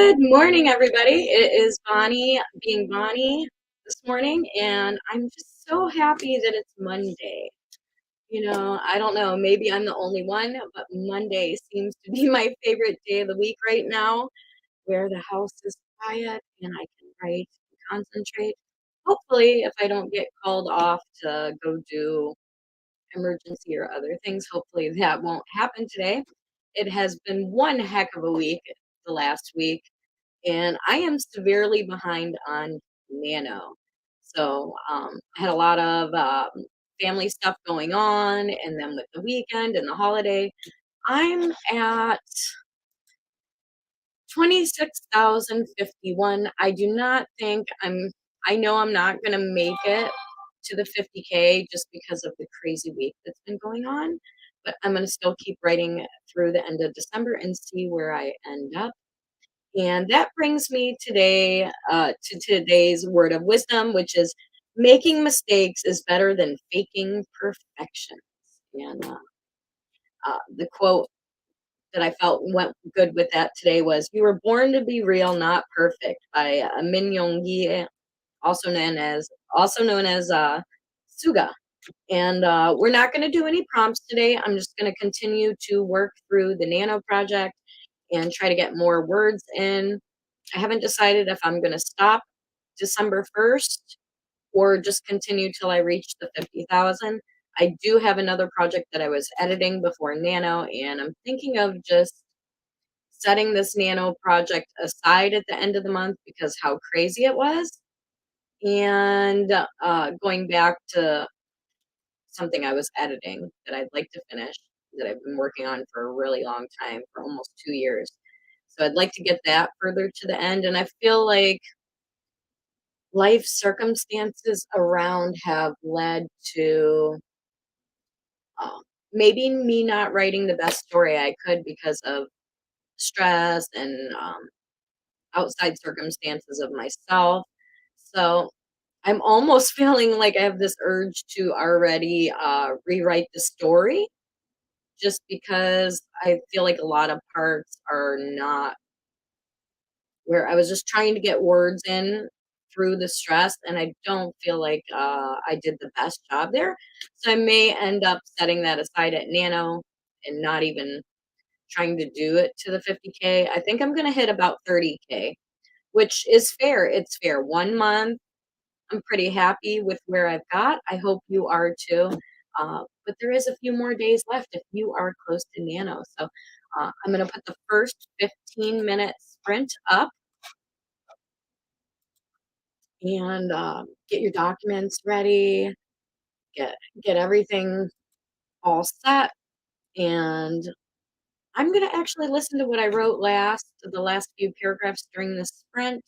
Good morning, everybody. It is Bonnie being Bonnie this morning, and I'm just so happy that it's Monday. I don't know, maybe I'm the only one, but Monday seems to be my favorite day of the week right now, where the house is quiet and I can write and concentrate. Hopefully, if I don't get called off to go do emergency or other things, hopefully that won't happen today. It has been one heck of a week the last week, and I am severely behind on NaNo. So I had a lot of family stuff going on, and then with the weekend and the holiday, I'm at 26,051. I do not think I know I'm not going to make it to the 50K just because of the crazy week that's been going on, but I'm going to still keep writing through the end of December and see where I end up. And that brings me today to today's word of wisdom, which is making mistakes is better than faking perfection. And the quote that I felt went good with that today was, "We were born to be real, not perfect," by Yoongi, also known as Suga. And we're not going to do any prompts today. I'm just going to continue to work through the NaNo project and try to get more words in. I haven't decided if I'm going to stop December 1st or just continue till I reach the 50,000. I do have another project that I was editing before NaNo, and I'm thinking of just setting this NaNo project aside at the end of the month because how crazy it was, and going back to something I was editing that I'd like to finish, that I've been working on for a really long time, for almost 2 years. So I'd like to get that further to the end. And I feel like life circumstances around have led to maybe me not writing the best story I could because of stress and outside circumstances of myself. So I'm almost feeling like I have this urge to already rewrite the story just because I feel like a lot of parts are not where I was just trying to get words in through the stress, and I don't feel like I did the best job there. So I may end up setting that aside at NaNo and not even trying to do it to the 50K. I think I'm going to hit about 30K, which is fair. It's fair. 1 month. I'm pretty happy with where I've got. I hope you are too. But there is a few more days left if you are close to NaNo. So I'm going to put the first 15-minute sprint up and get your documents ready, get get everything all set, and I'm gonna actually listen to what I wrote the last few paragraphs during this sprint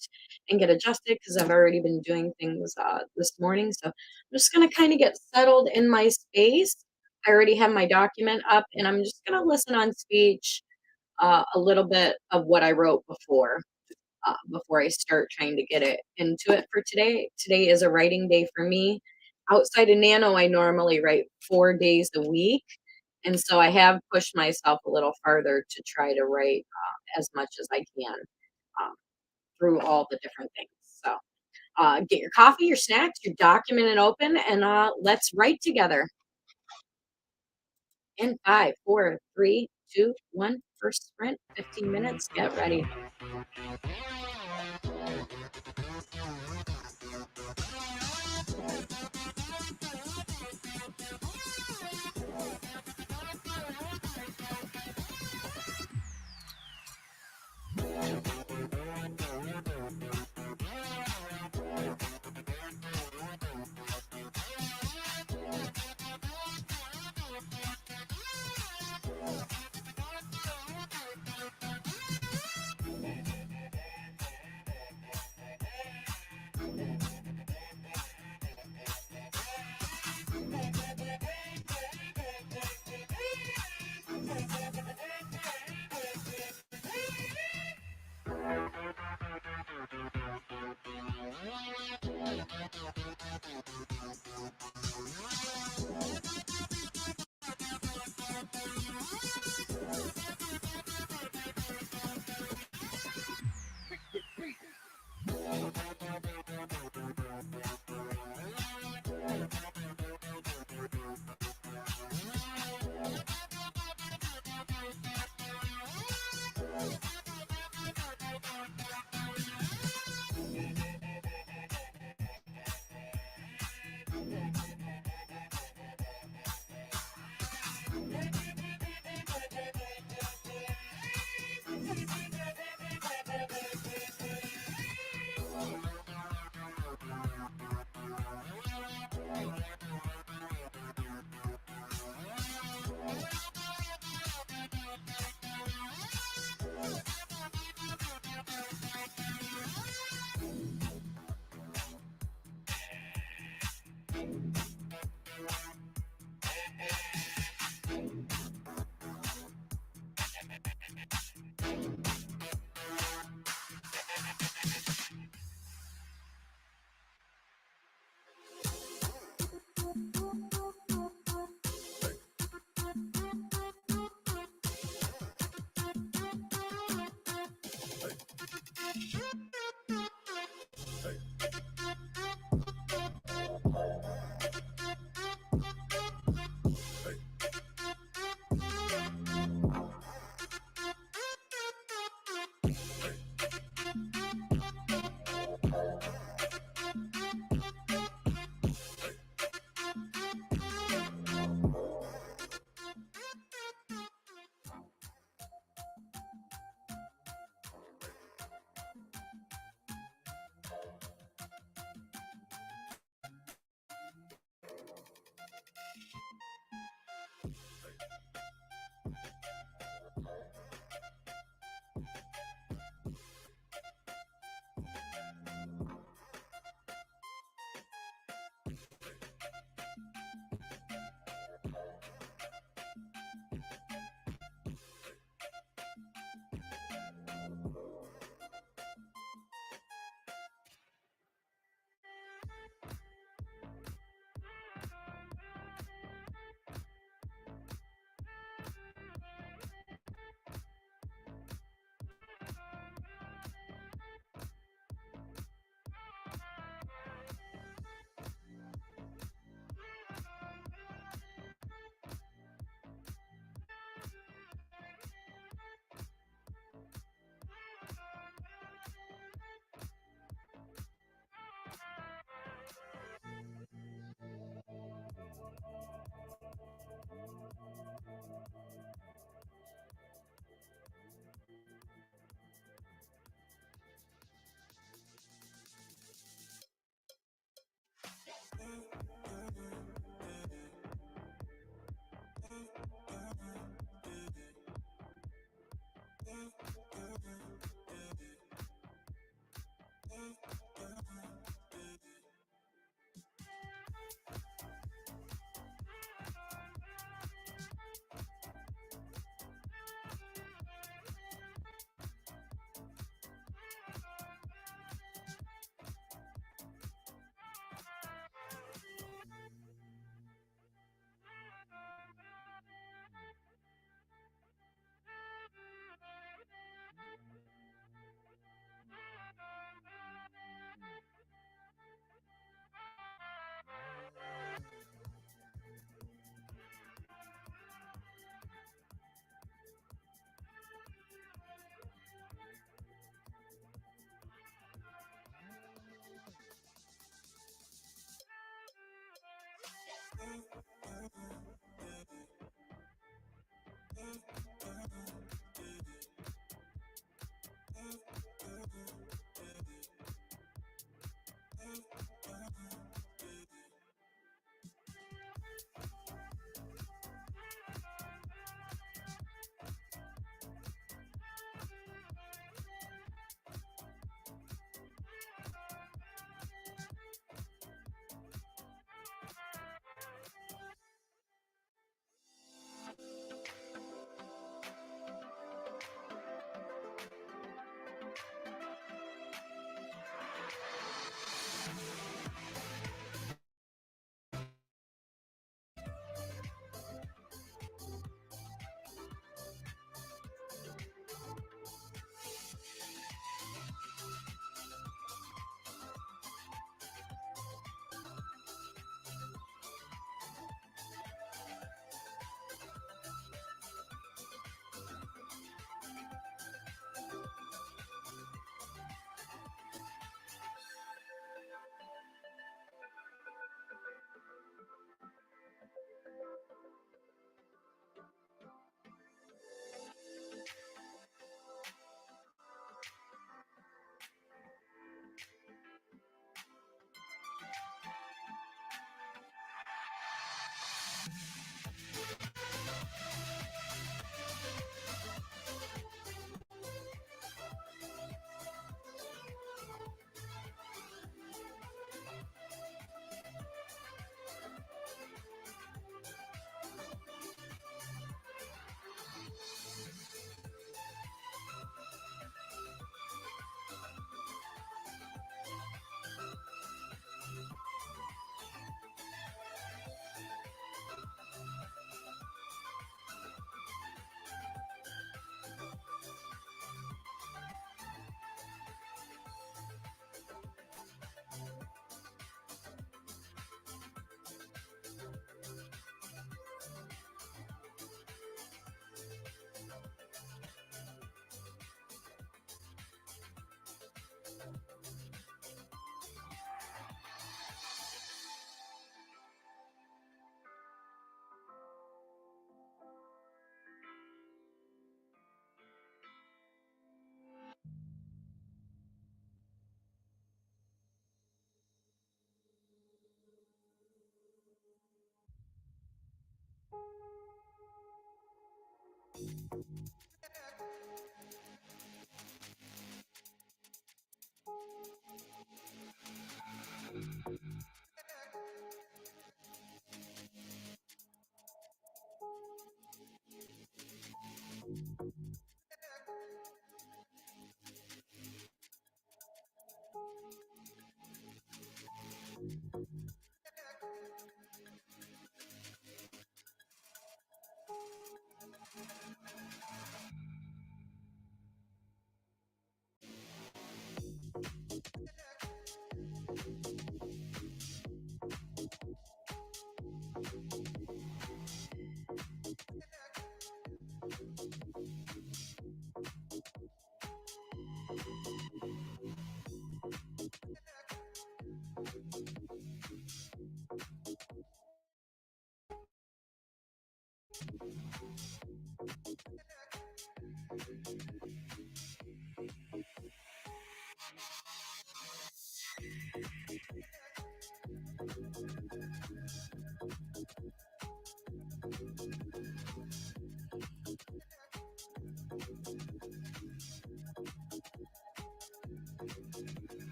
and get adjusted because I've already been doing things this morning. So I'm just gonna kind of get settled in my space. I already have my document up, and I'm just gonna listen on speech a little bit of what I wrote before I start trying to get it into it for today. Today is a writing day for me. Outside of NaNo, I normally write 4 days a week. And so I have pushed myself a little farther to try to write as much as I can um, through all the different things. So get your coffee, your snacks, your document and open, and let's write together. In 5, 4, 3, 2, 1. First sprint, 15 minutes. Get ready.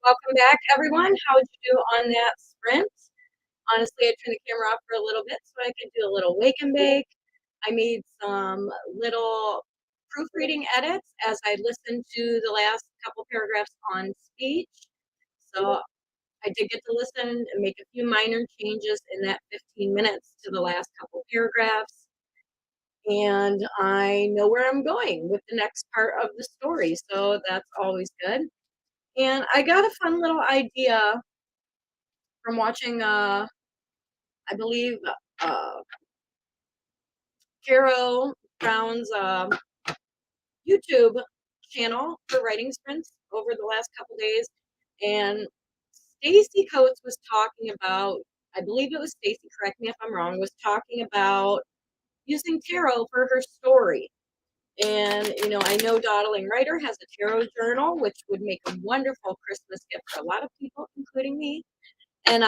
Welcome back, everyone. How would you do on that sprint? Honestly, I turned the camera off for a little bit so I could do a little wake and bake. I made some little proofreading edits as I listened to the last couple paragraphs on speech. So I did get to listen and make a few minor changes in that 15 minutes to the last couple paragraphs. And I know where I'm going with the next part of the story. So that's always good. And I got a fun little idea from watching, I believe, Caro Brown's YouTube channel for writing sprints over the last couple days. And Stacy Coates was talking about, I believe it was Stacy, correct me if I'm wrong, was talking about using tarot for her story. And, you know, I know Dawdling Writer has a tarot journal, which would make a wonderful Christmas gift for a lot of people, including me. And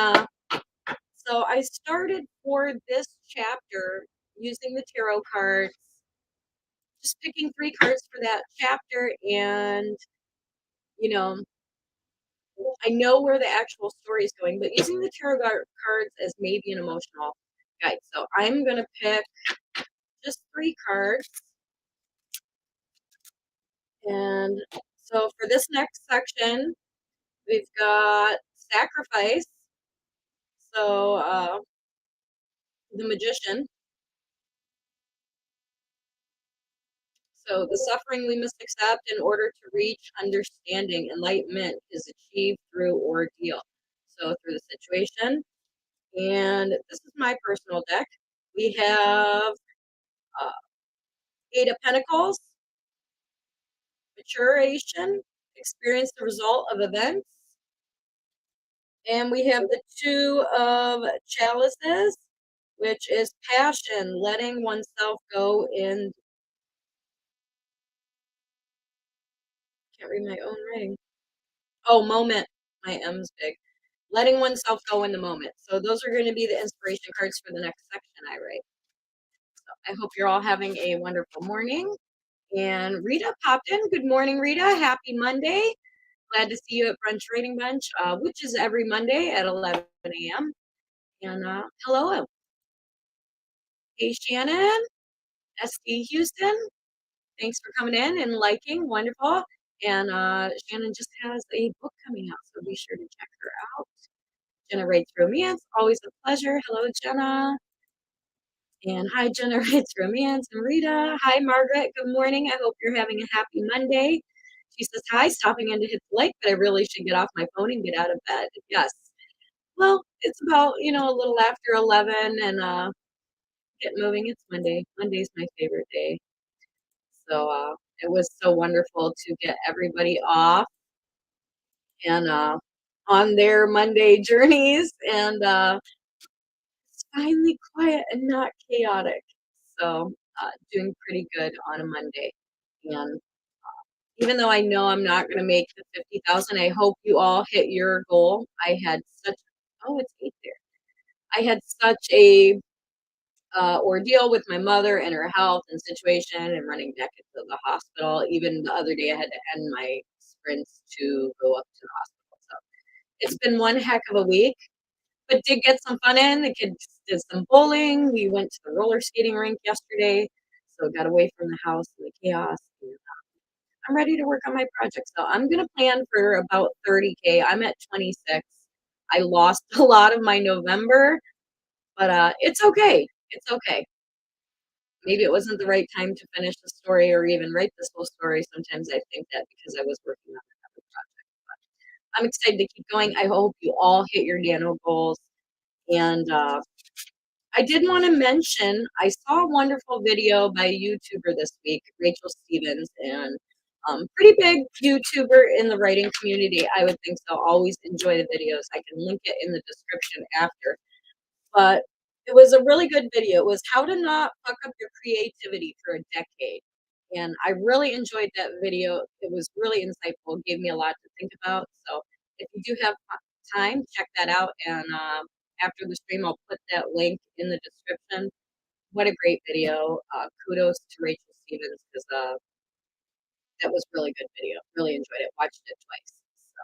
so I started for this chapter using the tarot cards, just picking 3 cards for that chapter. And, you know, I know where the actual story is going, but using the tarot cards as maybe an emotional guide. So I'm going to pick just 3 cards. And so for this next section, we've got sacrifice. So the magician. So the suffering we must accept in order to reach understanding, enlightenment is achieved through ordeal. So through the situation. And this is my personal deck. We have 8 of Pentacles, maturation, experience the result of events. And we have the 2 of chalices, which is passion, letting oneself go in. Can't read my own writing. Oh, moment. My M's big. Letting oneself go in the moment. So those are going to be the inspiration cards for the next section I write. So I hope you're all having a wonderful morning. And Rita popped in. Good morning, Rita. Happy Monday. Glad to see you at Brunch Writing Bunch, which is every Monday at 11 a.m. And hello. Hey, Shannon. SD Houston. Thanks for coming in and liking. Wonderful. And Shannon just has a book coming out, so be sure to check her out. Jenna Writes Romance. Always a pleasure. Hello, Jenna. And hi, Jenna Writes Romance. And Rita. Hi, Margaret. Good morning. I hope you're having a happy Monday. She says, hi, stopping in to hit the like, but I really should get off my phone and get out of bed. Yes. Well, it's about, you know, a little after 11 and get moving. It's Monday. Monday's my favorite day. So It was so wonderful to get everybody off and on their Monday journeys, and it's finally quiet and not chaotic. So doing pretty good on a Monday. And even though I know I'm not going to make the 50,000, I hope you all hit your goal. I had such, oh, it's 8 there. I had such a ordeal with my mother and her health and situation and running back into the hospital. Even the other day, I had to end my sprints to go up to the hospital. So it's been one heck of a week, but did get some fun in. The kids did some bowling. We went to the roller skating rink yesterday, so got away from the house and the chaos. And I'm ready to work on my project. So I'm gonna plan for about 30K. I'm at 26. I lost a lot of my November, but it's okay. It's okay. Maybe it wasn't the right time to finish the story or even write this whole story. Sometimes I think that because I was working on another project. But I'm excited to keep going. I hope you all hit your nano goals. And I did want to mention, I saw a wonderful video by a YouTuber this week, Rachael Stephen, and pretty big YouTuber in the writing community. I would think so. Always enjoy the videos. I can link it in the description after. But it was a really good video. It was how to not fuck up your creativity for a decade. And I really enjoyed that video. It was really insightful. It gave me a lot to think about. So if you do have time, check that out. And after the stream, I'll put that link in the description. What a great video. Kudos to Rachael Stevens because that was really good video. Really enjoyed it. Watched it twice. So,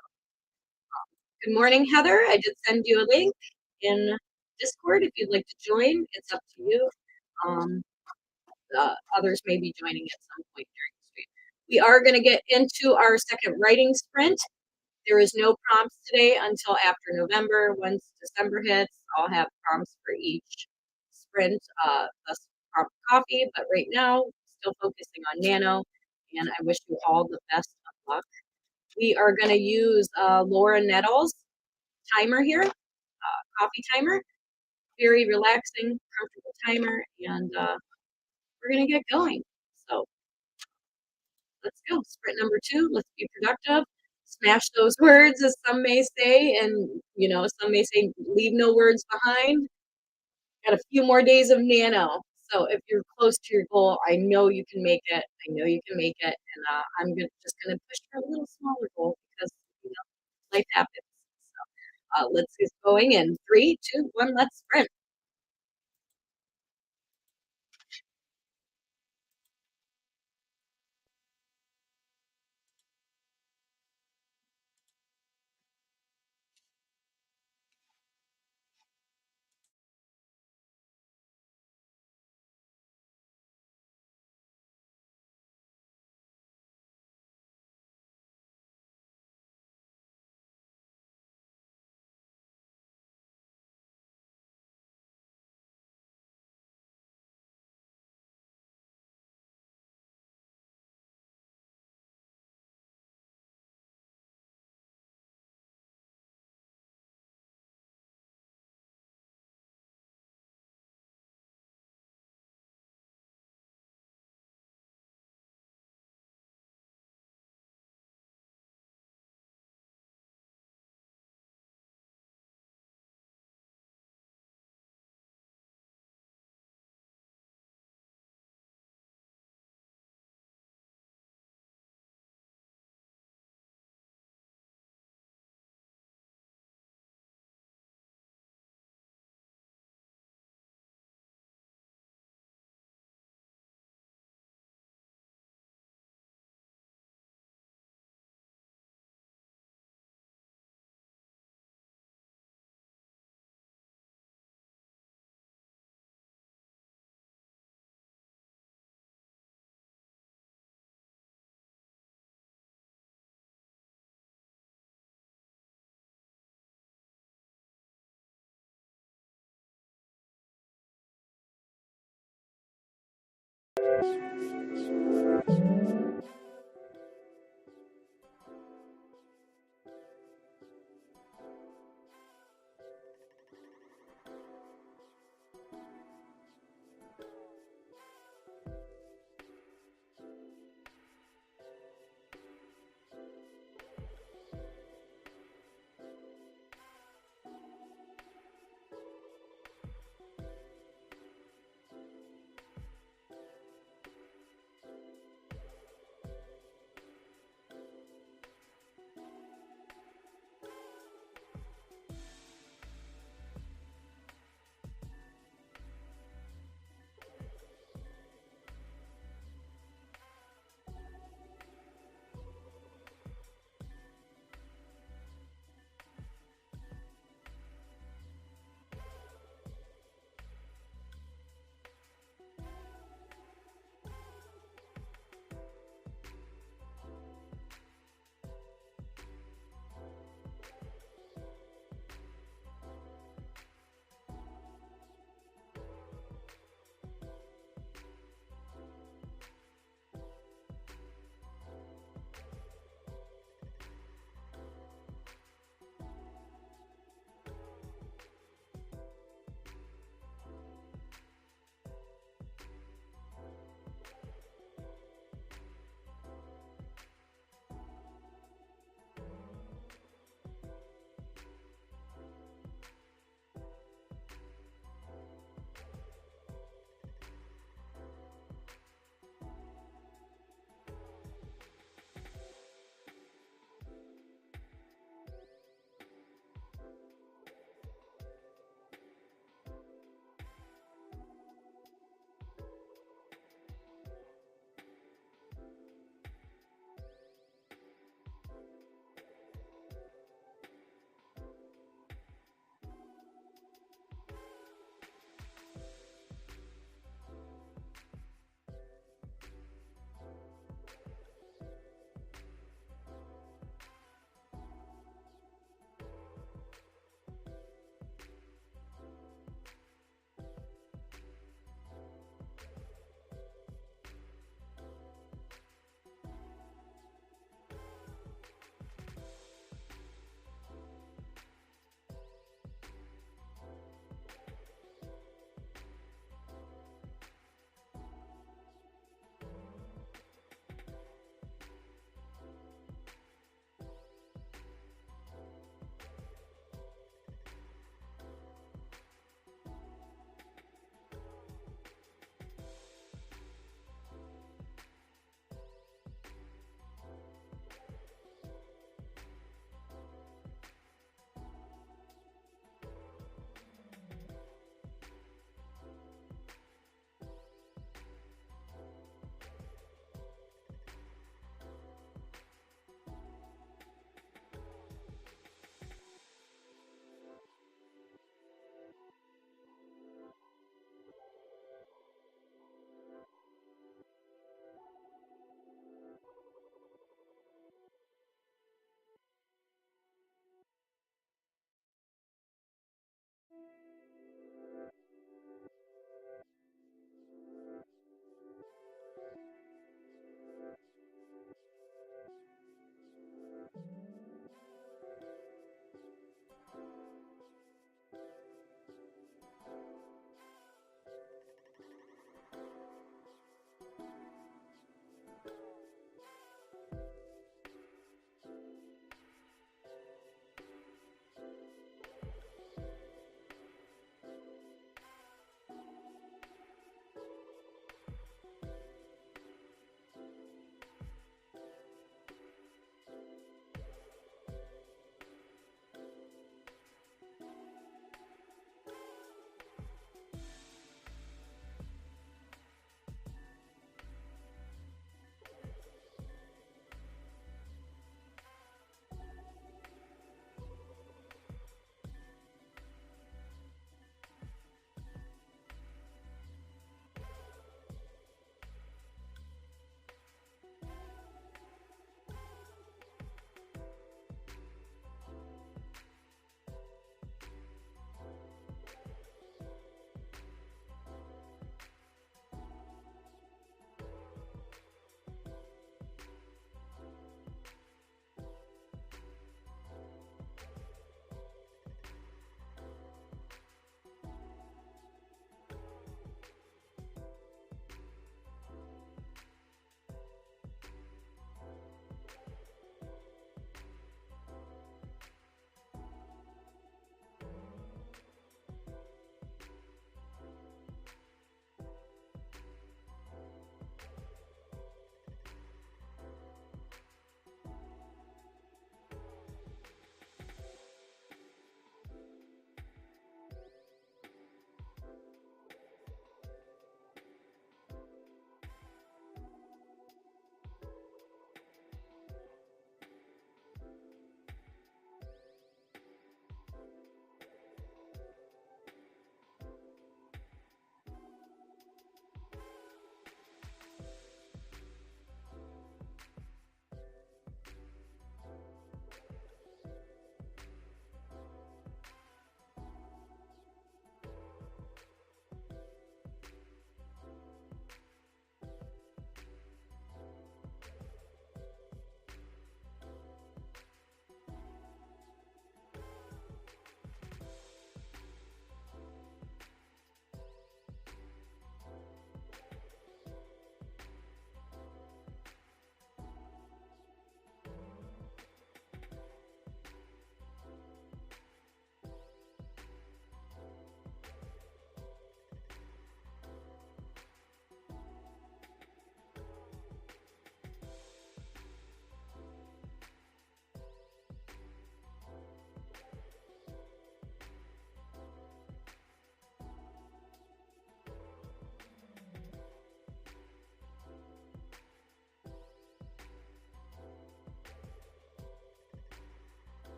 good morning, Heather. I did send you a link in Discord if you'd like to join. It's up to you. Um, others may be joining at some point during the stream. We are going to get into our second writing sprint. There is no prompts today until after November. Once December hits, I'll have prompts for each sprint, thus prompt coffee. But right now, still focusing on NaNo, and I wish you all the best of luck. We are going to use Laura Nettles timer here, coffee timer. Very relaxing, comfortable timer, and we're gonna get going. So let's go. Sprint number 2. Let's be productive. Smash those words, as some may say, and some may say leave no words behind. Got a few more days of NaNo. So if you're close to your goal, I know you can make it. I know you can make it, and I'm just gonna push for a little smaller goal because life happens. So let's get going in 3, 2, 1. Let's sprint.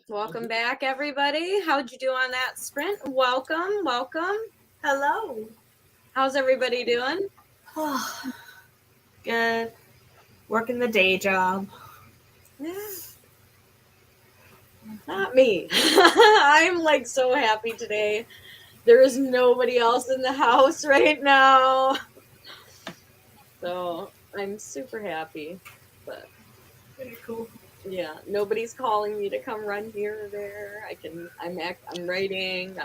Welcome back, everybody. How'd you do on that sprint? Welcome. Hello. How's everybody doing? Good. Working the day job. Yeah. Not me. I'm like so happy today. There is nobody else in the house right now. So I'm super happy. But Very cool. yeah, nobody's calling me to come run here or there. I'm writing.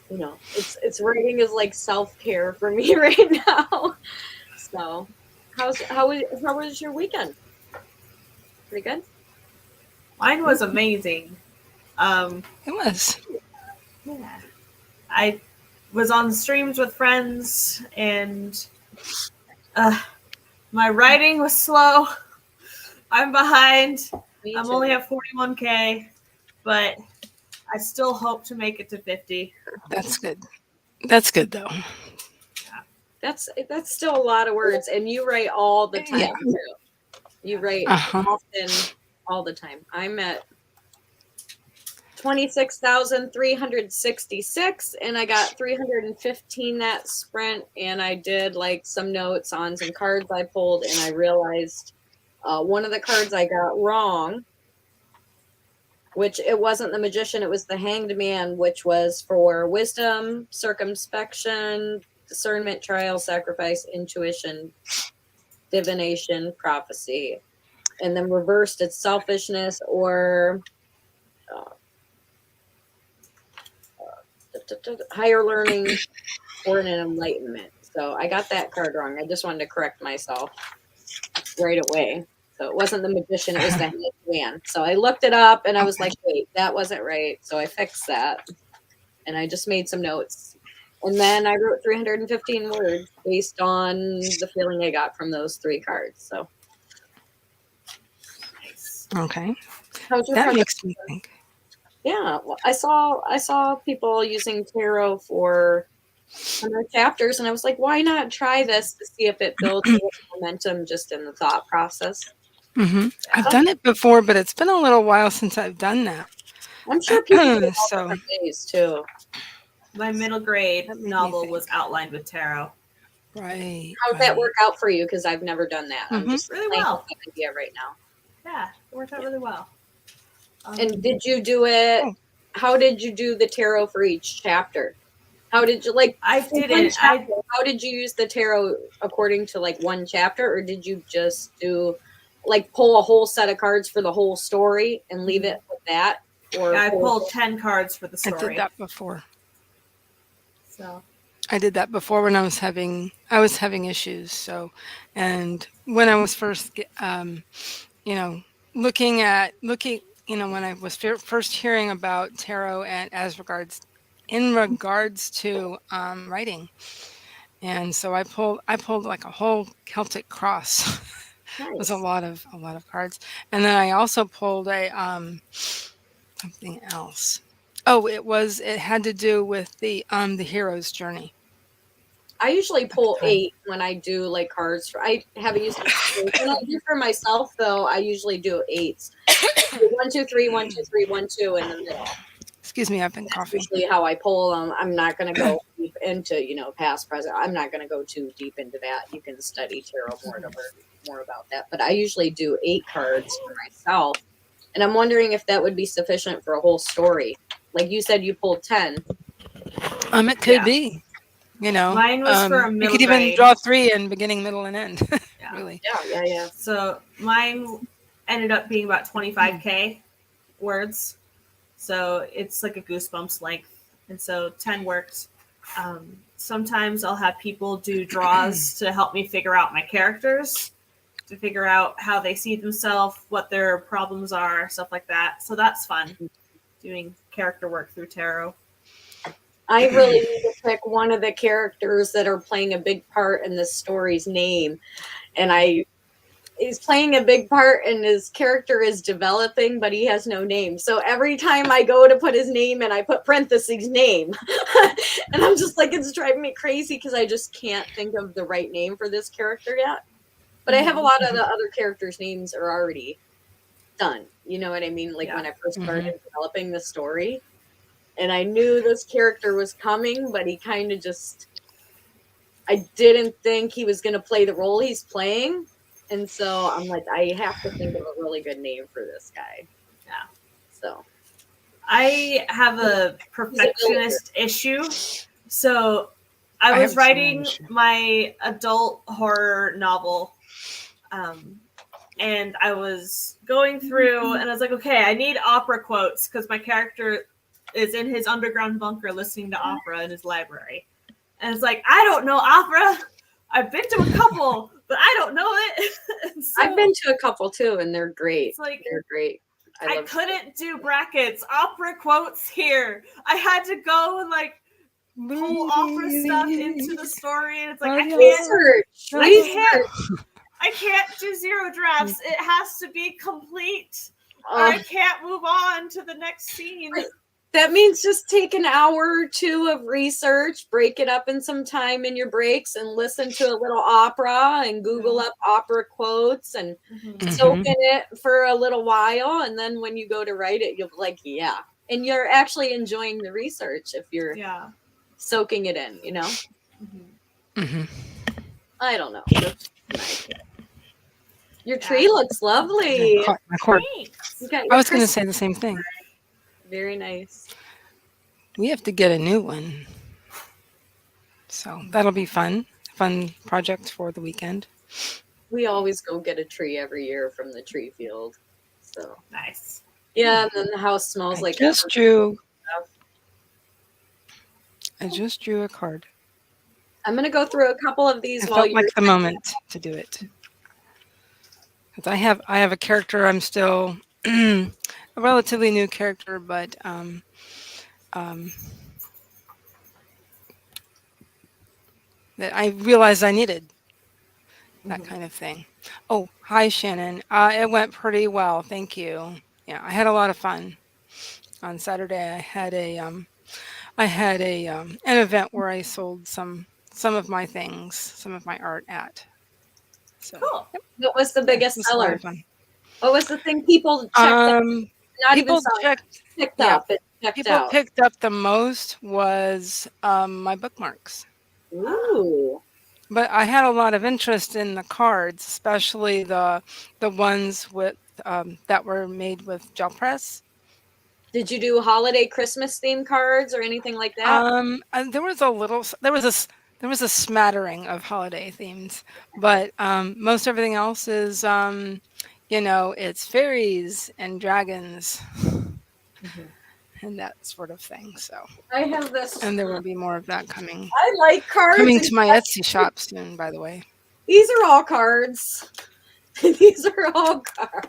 It's writing is like self-care for me right now. So how was your weekend? Pretty good? Mine was amazing. It was. Yeah. I was on streams with friends, and my writing was slow. I'm behind. Me I'm too. only at 41K, but I still hope to make it to 50. That's good. That's good though. That's still a lot of words, and you write all the time Yeah. too. You write often, all the time. I'm at 26,366, and I got 315 that sprint, and I did like some notes on some cards I pulled, and I realized one of the cards I got wrong, which it wasn't the Magician, it was the Hanged Man, which was for wisdom, circumspection, discernment, trial, sacrifice, intuition, divination, prophecy. And then reversed, it's selfishness or higher learning or an enlightenment. So I got that card wrong. I just wanted to correct myself right away. So it wasn't the Magician, it was the Hanged Man. So I looked it up and I was like, wait, that wasn't right. So I fixed that. And I just made some notes. And then I wrote 315 words based on the feeling I got from those three cards. So Okay. how's your That makes me think. Yeah, well, I saw people using tarot for their chapters, and I was like, why not try this to see if it builds momentum just in the thought process? Mm-hmm. I've done it before, but it's been a little while since I've done that. I'm sure people do all So different ways too. My middle grade That made me novel think. was outlined with tarot. Right. How'd that work out for you? Because I've never done that. I'm just Really playing well. with the idea right now. Yeah, it worked out really well. And did you do it? How did you do the tarot for each chapter? How did you I didn't. How did you use the tarot according to like one chapter, or did you just do like pull a whole set of cards for the whole story and leave it with that? Or I pulled 10 cards for the story. I did that before. So I did that before when I was having issues. So, and when I was first, looking, when I was first hearing about tarot and in regards to writing, and so I pulled like a whole Celtic cross. It was a lot of cards, and then I also pulled a something else. Oh, it had to do with the hero's journey. I usually pull 8 when I do like cards. I haven't used it when I do for myself though. I usually do 8s. 1, 2, 3, 1, 2, 3, 1, 2 in the middle. Excuse me, I've been coughing. Usually how I pull them. I'm not going to go deep into past, present. I'm not going to go too deep into that. You can study tarot more to learn more about that. But I usually do 8 cards for myself, and I'm wondering if that would be sufficient for a whole story. Like you said, you pulled 10. It could be. Mine was for a middle you could grade. even draw 3 in beginning, middle, and end. Yeah. Really. Yeah. So mine ended up being about 25K words. So it's like a Goosebumps length. And so 10 worked. Sometimes I'll have people do draws to help me figure out my characters, to figure out how they see themselves, what their problems are, stuff like that. So that's fun, doing character work through tarot. I really need to pick one of the characters that are playing a big part in this story's name. And he's playing a big part and his character is developing, but he has no name. So every time I go to put his name in, I put parentheses name. And I'm just like, it's driving me crazy because I just can't think of the right name for this character yet. But I have a lot of the other characters' names are already done. You know what I mean? Like when I first started developing the story. And I knew this character was coming, but he kind of just, I didn't think he was going to play the role he's playing. And so I'm like, I have to think of a really good name for this guy. Yeah. So I have a perfectionist issue. So I was writing my adult horror novel. And I was going through and I was like, okay, I need opera quotes because my character is in his underground bunker listening to opera in his library. And it's like, I don't know opera. I've been to a couple, but I don't know it. So, I've been to a couple too, and they're great. It's like, they're great. I couldn't do brackets, opera quotes here. I had to go and like pull opera stuff into the story. And it's like, I can't do zero drafts. It has to be complete. Or I can't move on to the next scene. That means just take an hour or two of research, break it up in some time in your breaks, and listen to a little opera and Google up opera quotes and soak in it for a little while. And then when you go to write it, you'll be like, yeah. And you're actually enjoying the research if you're soaking it in, you know? I don't know. Your tree looks lovely. I was going to say the same thing. Very nice. We have to get a new one. So that'll be fun. Fun project for the weekend. We always go get a tree every year from the tree field. So nice. Yeah, and then the house smells I like just drew a card. I'm going to go through a couple of these I while felt you're like the moment to do it. Because I have a character. I'm still a relatively new character, but that I realized I needed that kind of thing. Oh, hi Shannon. It went pretty well, thank you. Yeah, I had a lot of fun on Saturday. I had an event where I sold some of my things, some of my art at. So, cool. Yep. What was the biggest seller? What was the thing people checked out? Not people even picked up. People picked up the most was my bookmarks. Ooh. But I had a lot of interest in the cards, especially the ones with that were made with gel press. Did you do holiday Christmas themed cards or anything like that? There was a smattering of holiday themes, but most everything else is it's fairies and dragons. And that sort of thing. So I have this, and there will be more of that coming. I like cards coming to my Etsy shop soon. By the way, these are all cards. These are all cards.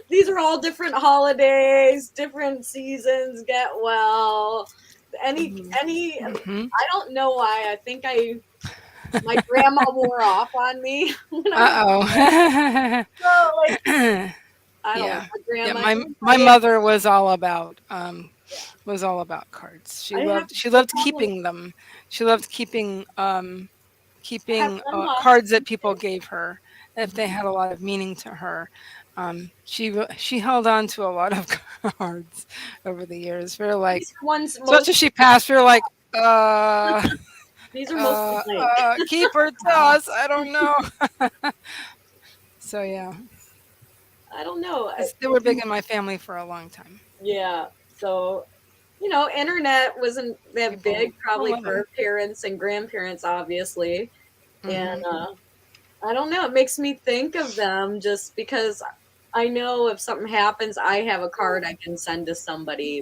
These are all different holidays, different seasons. Get well. I don't know why. I think my grandma wore off on me. My mother was all about cards. She loved keeping them. She loved keeping cards that people gave her if they had a lot of meaning to her. She held on to a lot of cards over the years. We were like, so after she passed, we were like, these are mostly keep her to us. I don't know. So yeah. I don't know. They were big in my family for a long time. Yeah. So, internet wasn't that big, probably for our parents and grandparents, obviously. And I don't know. It makes me think of them just because I know if something happens, I have a card I can send to somebody.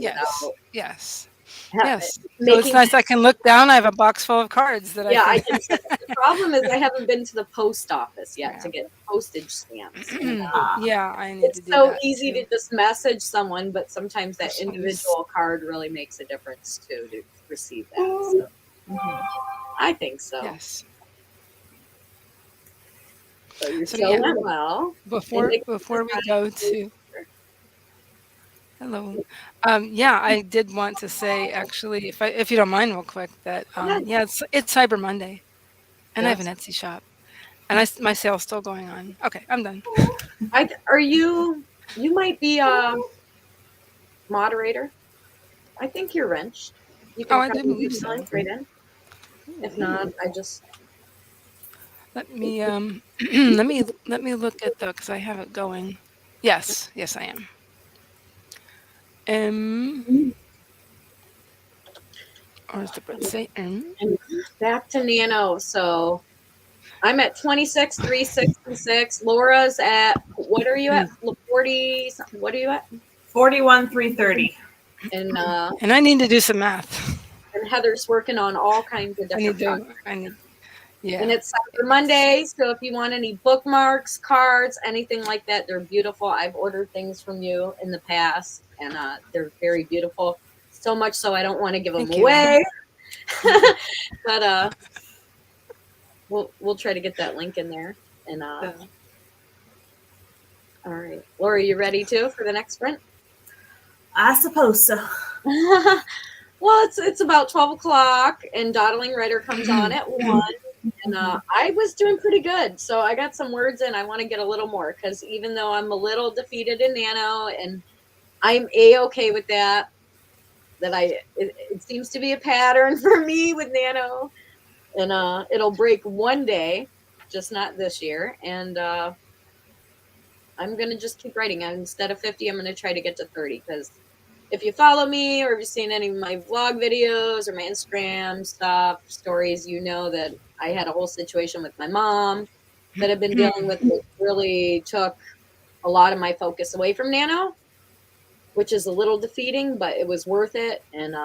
Yes. Yes. So it's making nice I can look down. I have a box full of cards that I yeah, I can. can send. The problem is I haven't been to the post office yet Yeah. to get postage stamps, and Yeah, I need to it's do so that easy too. to just message someone, but sometimes that Sometimes. individual card really makes a difference too to receive that. So I think so. Yes. So your So show yeah, went well, and before Nikki before we go decided to hello, yeah, I did want to say actually, if you don't mind, real quick, that yeah, yeah, it's Cyber Monday, and I have an yes. Etsy shop, and my sale's still going on. Okay, I'm done. Are you? You might be a moderator. I think you're wrenched. You Oh, can I do probably believe put the so. link right in. If not, I just Let me let me look at the because I have it going. Yes, yes, I am. M or is the Brit say M? and back to NaNo. So I'm at 26,366. Laura's at what are you at? 40. What are you at? 41,330. And And I need to do some math. Heather's working on all kinds of I need different to. projects. I need. And Yeah. it's Cyber Monday, so if you want any bookmarks, cards, anything like that, they're beautiful. I've ordered things from you in the past, and they're very beautiful. So much so I don't want to give them Thank you. away, but we'll try to get that link in there. And So, all right, Laura, you ready too for the next sprint? I suppose so. Well, it's about 12 o'clock, and Dawdling Writer comes on at 1. And I was doing pretty good. So I got some words in. I want to get a little more because even though I'm a little defeated in NaNo, and I'm A-okay with that, it seems to be a pattern for me with NaNo. And it'll break one day, just not this year. And I'm going to just keep writing. Instead of 50, I'm going to try to get to 30 because if you follow me or if you've seen any of my vlog videos or my Instagram stuff, stories, you know that I had a whole situation with my mom that I've been dealing with that really took a lot of my focus away from NaNo, which is a little defeating, but it was worth it. And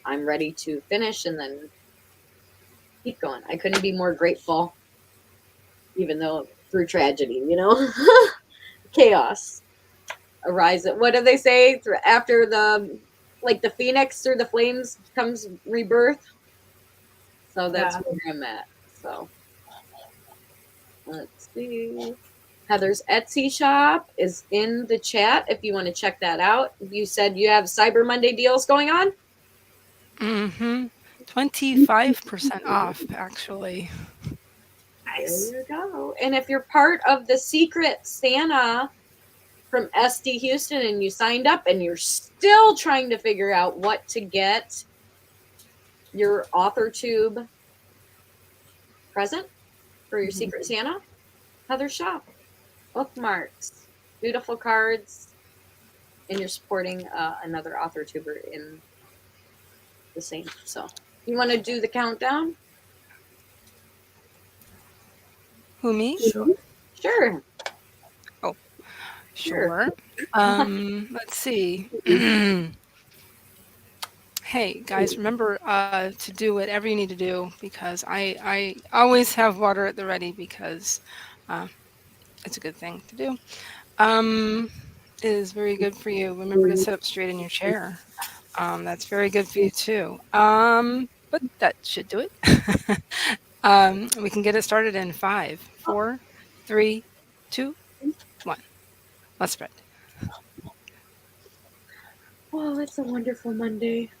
I'm ready to finish and then keep going. I couldn't be more grateful, even though through tragedy, chaos arises. What do they say? After the phoenix through the flames comes rebirth. So that's Yeah. where I'm at. So let's see. Heather's Etsy shop is in the chat if you want to check that out. You said you have Cyber Monday deals going on? Mm-hmm. 25% off, actually. There Nice. you go. And if you're part of the Secret Santa from SD Houston and you signed up and you're still trying to figure out what to get your AuthorTube present for your Secret Santa, Heather's shop. Bookmarks, beautiful cards, and you're supporting another author tuber in the same. So, you want to do the countdown? Who, me? Sure. Sure, Oh, sure. sure. Let's see. Hey guys, remember to do whatever you need to do because I always have water at the ready because uh, it's a good thing to do. It is very good for you. Remember to sit up straight in your chair. That's very good for you too. But that should do it. We can get it started in 5, 4, 3, 2, 1. Let's spread. Oh, it's a wonderful Monday.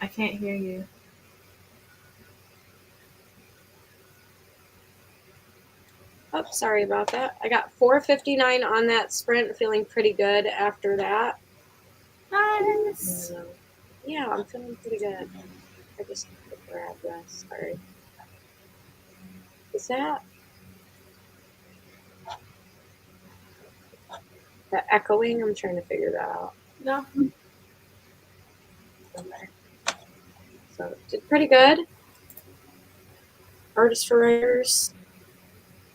I can't hear you. Oh, sorry about that. I got 4:59 on that sprint, feeling pretty good after that. Nice. Yeah, I'm feeling pretty good. I just put their address. Sorry. Is that echoing? I'm trying to figure that out. No. Okay. So did pretty good. Artists for writers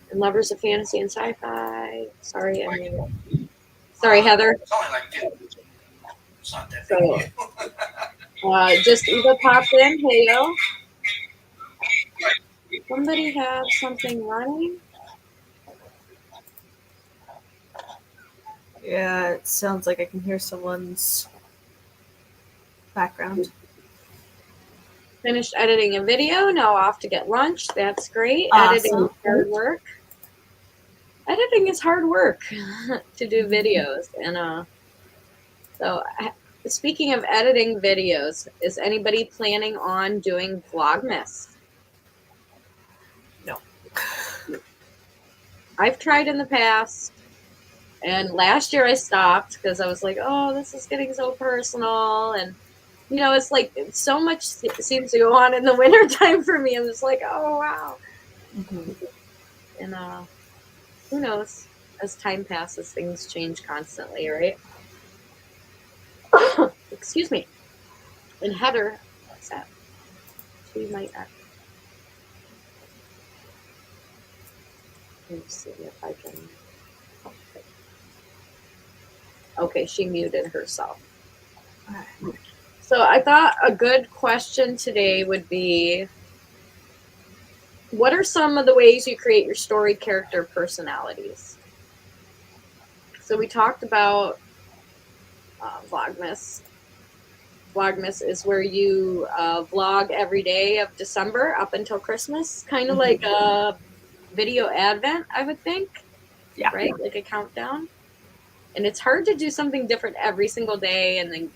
and lovers of fantasy and sci-fi. Sorry, sorry, Heather. So just Eva popped in. Hey yo. Somebody have something running? Yeah, it sounds like I can hear someone's background. Finished editing a video. Now off to get lunch. That's great. Awesome. Editing is hard work. Editing is hard work to do videos. And so speaking of editing videos, is anybody planning on doing Vlogmas? No. I've tried in the past. And last year I stopped because I was like, oh, this is getting so personal. And, you know, it's like so much seems to go on in the wintertime for me. I'm just like, oh, wow. Mm-hmm. And who knows? As time passes, things change constantly, right? Excuse me. And Heather, what's that? She might not. Let me see if I can. Okay, she muted herself. So I thought a good question today would be, what are some of the ways you create your story character personalities? So we talked about Vlogmas. Vlogmas is where you vlog every day of December up until Christmas, kind of like a video advent, I would think. Yeah. Right? Like a countdown. And it's hard to do something different every single day, and then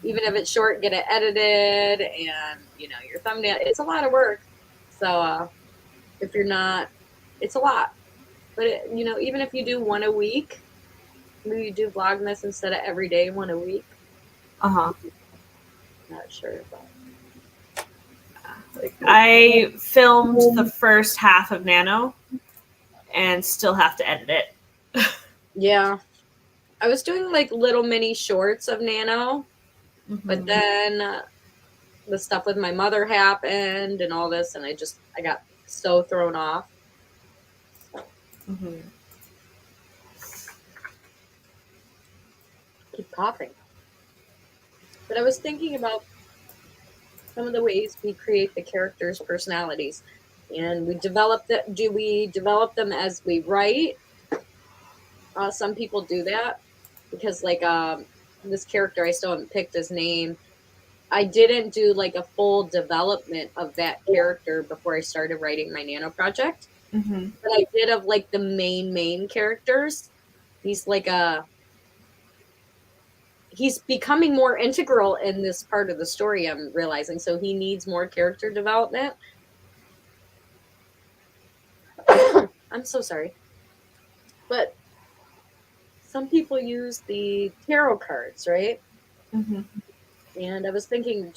even if it's short, get it edited and, you know, your thumbnail. It's a lot of work. So if you're not, it's a lot. But, you know, even if you do one a week, maybe you do Vlogmas instead of every day, one a week. Uh-huh. Not sure. But. I filmed the first half of NaNo and still have to edit it. Yeah. I was doing like little mini shorts of NaNo, but then the stuff with my mother happened and all this, and I got so thrown off. Keep coughing. But I was thinking about some of the ways we create the characters' personalities, and do we develop them as we write? Some people do that because, like, this character, I still haven't picked his name. I didn't do like a full development of that character before I started writing my NaNo project. But I did of like the main characters. He's like he's becoming more integral in this part of the story, I'm realizing. So he needs more character development. I'm so sorry. But some people use the tarot cards, right? And I was thinking,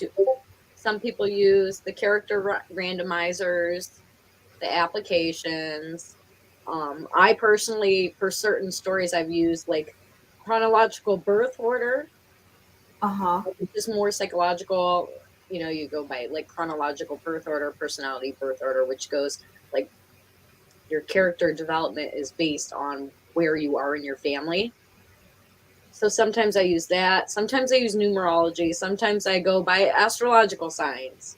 some people use the character randomizers, the applications. I personally, for certain stories, I've used like chronological birth order, which is more psychological. You know, you go by like chronological birth order, personality birth order, which goes like your character development is based on where you are in your family. So sometimes I use that. Sometimes I use numerology. Sometimes I go by astrological signs.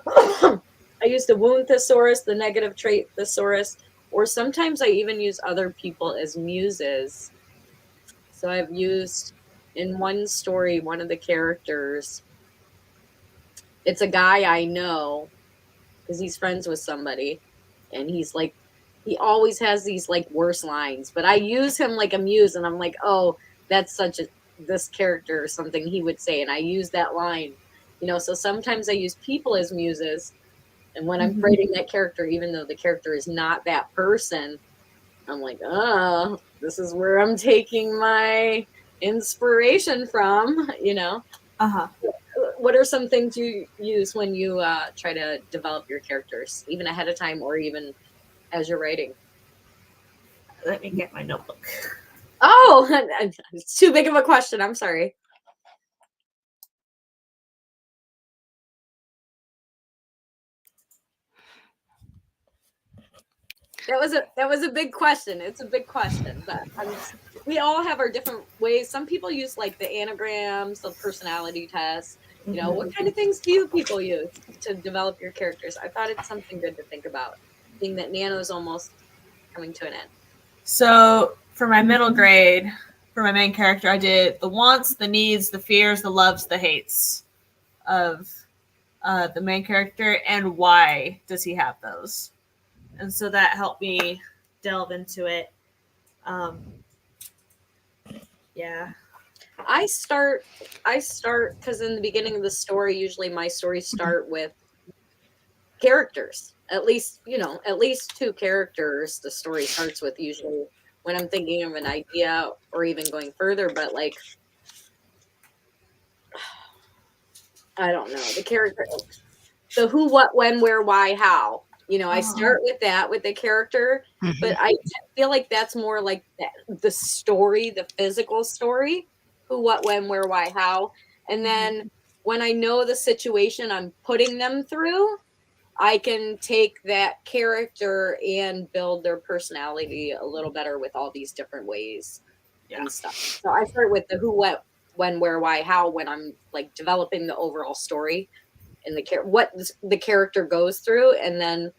I use the wound thesaurus, the negative trait thesaurus, or sometimes I even use other people as muses. So I've used in one story, one of the characters, it's a guy I know because he's friends with somebody, and he's like, he always has these like worse lines, but I use him like a muse, and I'm like, oh, that's such a this character or something he would say, and I use that line, You know, so sometimes I use people as muses. And when I'm Mhm. writing that character, even though the character is not that person, I'm like, oh, this is where I'm taking my inspiration from, you know? Uh-huh. What are some things you use when you try to develop your characters, even ahead of time or even as you're writing? Let me get my notebook. Oh, it's too big of a question. I'm sorry. That was a big question. It's a big question, but we all have our different ways. Some people use like the anagrams, the personality tests. You know, what kind of things do you people use to develop your characters? I thought it's something good to think about, being that NaNo is almost coming to an end. So for my middle grade, for my main character, I did the wants, the needs, the fears, the loves, the hates of the main character, and why does he have those? And so that helped me delve into it. Yeah. I start because in the beginning of the story, usually my stories start with characters. At least, you know, at least two characters the story starts with usually when I'm thinking of an idea or even going further, but like I don't know, the character, the who, what, when, where, why, how. You know, I start with that with the character, but I feel like that's more like the story, the physical story, who, what, when, where, why, how. And then when I know the situation I'm putting them through, I can take that character and build their personality a little better with all these different ways and stuff. So I start with the who, what, when, where, why, how when I'm like developing the overall story and what the character goes through, and then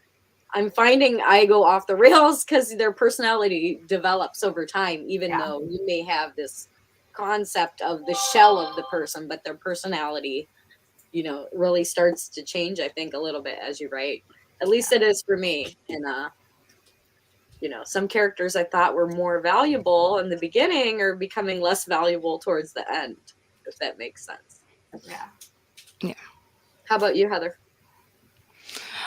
I'm finding I go off the rails because their personality develops over time, even though you may have this concept of the shell of the person, but their personality, you know, really starts to change, I think, a little bit as you write. At least it is for me. And you know, some characters I thought were more valuable in the beginning are becoming less valuable towards the end, if that makes sense. Yeah. Yeah. How about you, Heather?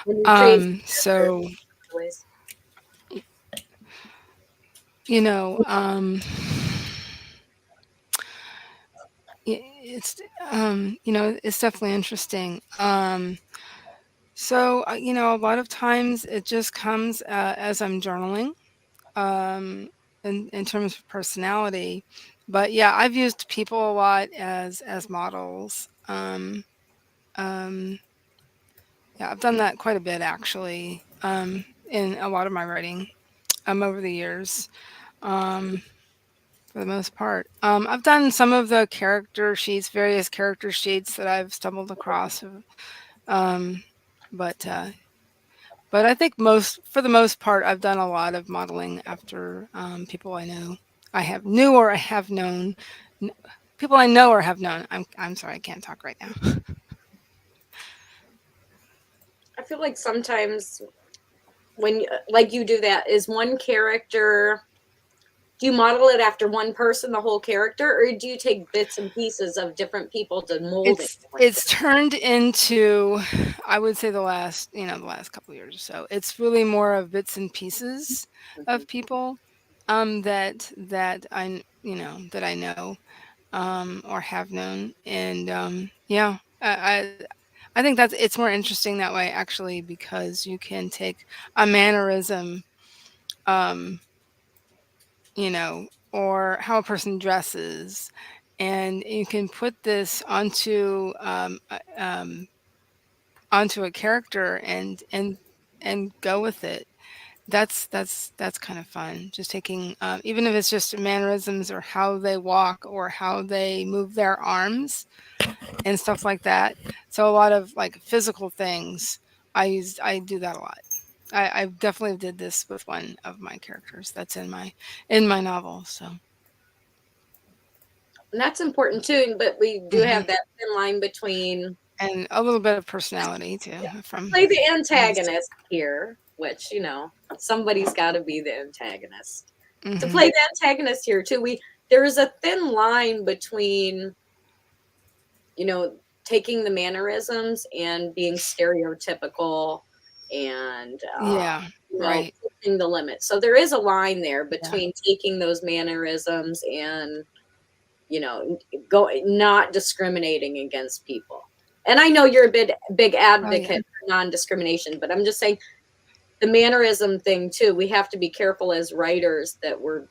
When you create So, ways. you know, it's you know, it's definitely interesting. So you know, a lot of times it just comes as I'm journaling, in terms of personality. But yeah, I've used people a lot as models. Um, yeah, I've done that quite a bit actually, in a lot of my writing, over the years. Um, for the most part, I've done some of the character sheets, various character sheets that I've stumbled across. Um, but but I think for the most part, I've done a lot of modeling after people I know, I have knew or I have known, n- people I know or have known. I'm sorry, I can't talk right now. I feel like sometimes when like you do that, is one character, do you model it after one person, the whole character, or do you take bits and pieces of different people to mold it? It's turned into, I would say, the last couple of years or so. It's really more of bits and pieces of people that I know or have known, and yeah, I think it's more interesting that way actually, because you can take a mannerism, um, or how a person dresses, and you can put this onto a character and go with it. That's kind of fun. Just taking, even if it's just mannerisms or how they walk or how they move their arms and stuff like that. So a lot of like physical things. I do that a lot. I definitely did this with one of my characters that's in my novel. So And that's important too, but we do mhm. have that thin line between And a little bit of personality too from play the antagonist here, which, you know, somebody's got to be the antagonist. To mhm. play the antagonist here too, there is a thin line between, you know, taking the mannerisms and being stereotypical and Yeah. you know, Right. pushing the limit. So there is a line there Yeah. between taking those mannerisms and, you know, not discriminating against people. And I know you're a big Oh, yeah. advocate for non-discrimination, but I'm just saying the mannerism thing too, we have to be careful as writers that we're,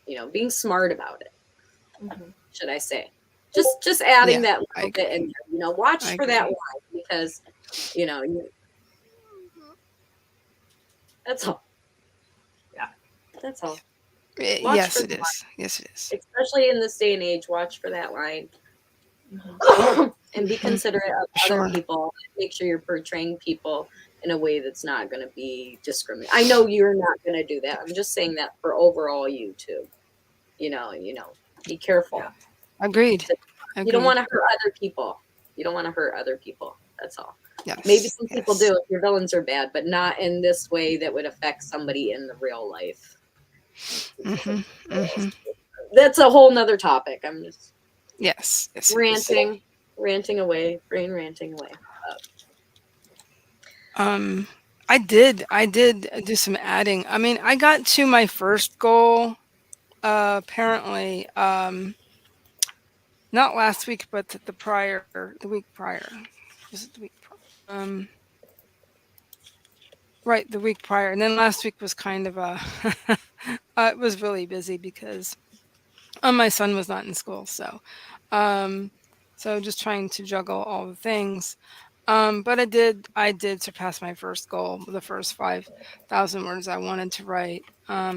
you know, being smart about it, Mhm. should I say. Just adding Yeah. that I little bit in agree. there, you know, watch I for that agree. line because, you know, that's all. Yeah. That's all. Eh, Watch yes, for it the is. Yes, it is. line, especially in this day and age, watch for that line. Mhm. And be considerate of other Sure. people. Make sure you're portraying people in a way that's not going to be discriminating. I know you're not going to do that. I'm just saying that for overall YouTube. You know, be careful. Yeah. Agreed. You don't Agreed. want to hurt other people. You don't want to hurt other people. That's all. Maybe Yes. some people Yes. do if your villains are bad, but not in this way that would affect somebody in the real life. Mm-hmm. Mm-hmm. That's a whole nother topic. I'm just Yes. Yes, it is. ranting away, brain ranting away. I did do some adding. I mean, I got to my first goal, apparently, not last week, but the week prior. Was it the week prior? Right, the week prior. And then last week was kind of a, it was really busy because my son was not in school. Um, so just trying to juggle all the things. But I did surpass my first goal, the first 5,000 words I wanted to write.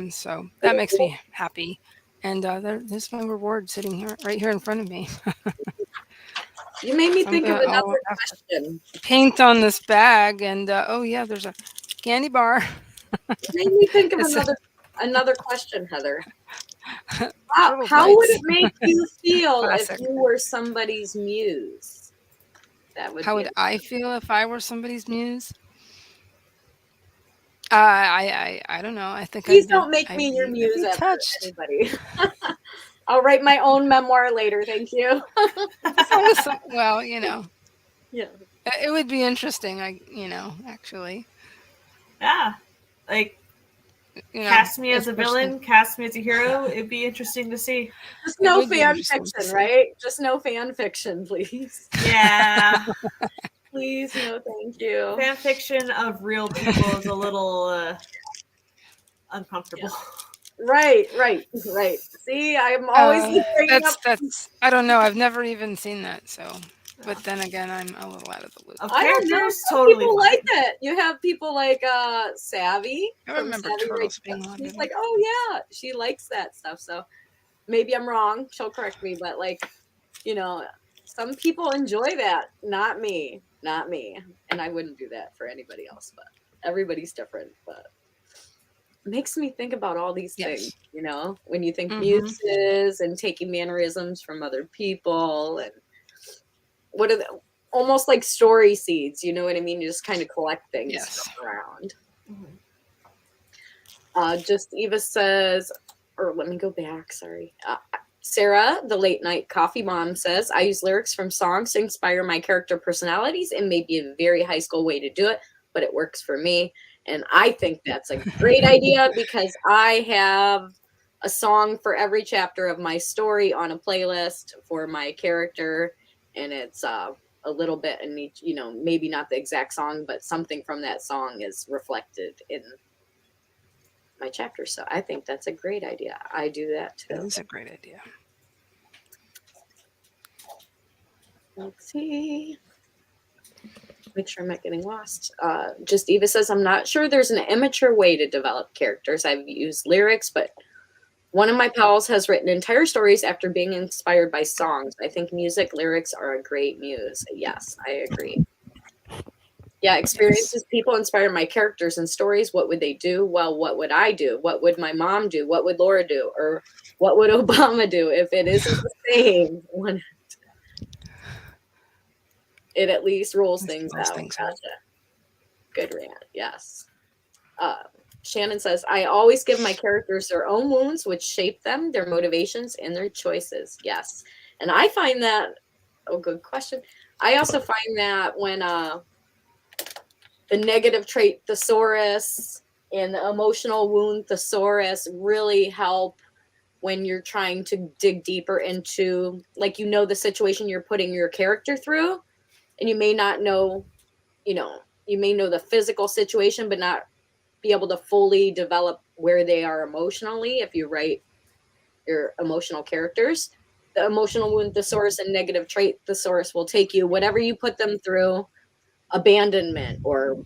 So that makes me happy. And there's my reward sitting here, right here in front of me. You made me So think of I'll another have question. to paint on this bag. And oh yeah, there's a candy bar. You made me think of It's a another question, Heather. Turtles How would Bites it make you feel if classic. you were somebody's muse? That would How be would a I feel if I were somebody's muse? I don't know. I think please don't make me your I'd muse be ever, touched. anybody. I'll write my own memoir later, thank you. Well, Yeah. it would be interesting. Actually, Yeah. Like, cast me as a especially villain, cast me as a hero. It'd be interesting to see. Just it no would be fan interesting to fiction, see. right? Just no fan fiction, please. Yeah. Please, no, thank you. Fan fiction of real people is a little uncomfortable. Right. See, I'm always bringing up. That's. I don't know. I've never even seen that. So, but then again, I'm a little out of the loop. Of I don't know. characters, Some totally people fine. like it. You have people like Savvy I from remember Savvy turtles Writes being Books. on She's it. like, oh yeah, she likes that stuff. So maybe I'm wrong. She'll correct me, but like, some people enjoy that. Not me. And I wouldn't do that for anybody else. But everybody's different. But it makes me think about all these things. Yes. When you think Mm-hmm. muses and taking mannerisms from other people and what are the almost like story seeds, you know what I mean? You just kind of collect things Yes. around. Mhm. Just Eva says, or let me go back, sorry. Sarah, the late night coffee mom, says, I use lyrics from songs to inspire my character personalities. It may be a very high school way to do it, but it works for me. And I think that's a great idea because I have a song for every chapter of my story on a playlist for my character. And it's a little bit in each, maybe not the exact song, but something from that song is reflected in my chapter. So I think that's a great idea. I do that That too. is a great idea. Let's see. Make sure I'm not getting lost. Just Eva says, I'm not sure there's an immature way to develop characters. I've used lyrics, but one of my pals has written entire stories after being inspired by songs. I think music lyrics are a great muse. Yes, I agree. Yeah, experiences, people inspire my characters and stories. What would they do? Well, what would I do? What would my mom do? What would Laura do? Or what would Obama do? If it isn't the same, it at least rolls things Those out. things Gotcha. out. Good rant. Yes. Shannon says, I always give my characters their own wounds, which shape them, their motivations, and their choices. Yes. And I find that Oh, good question. I also find that when the negative trait thesaurus and the emotional wound thesaurus really help when you're trying to dig deeper into, like, the situation you're putting your character through, and you may not know, you may know the physical situation, but not be able to fully develop where they are emotionally if you write your emotional characters. The emotional wound thesaurus and negative trait thesaurus will take you, whatever you put them through, abandonment or,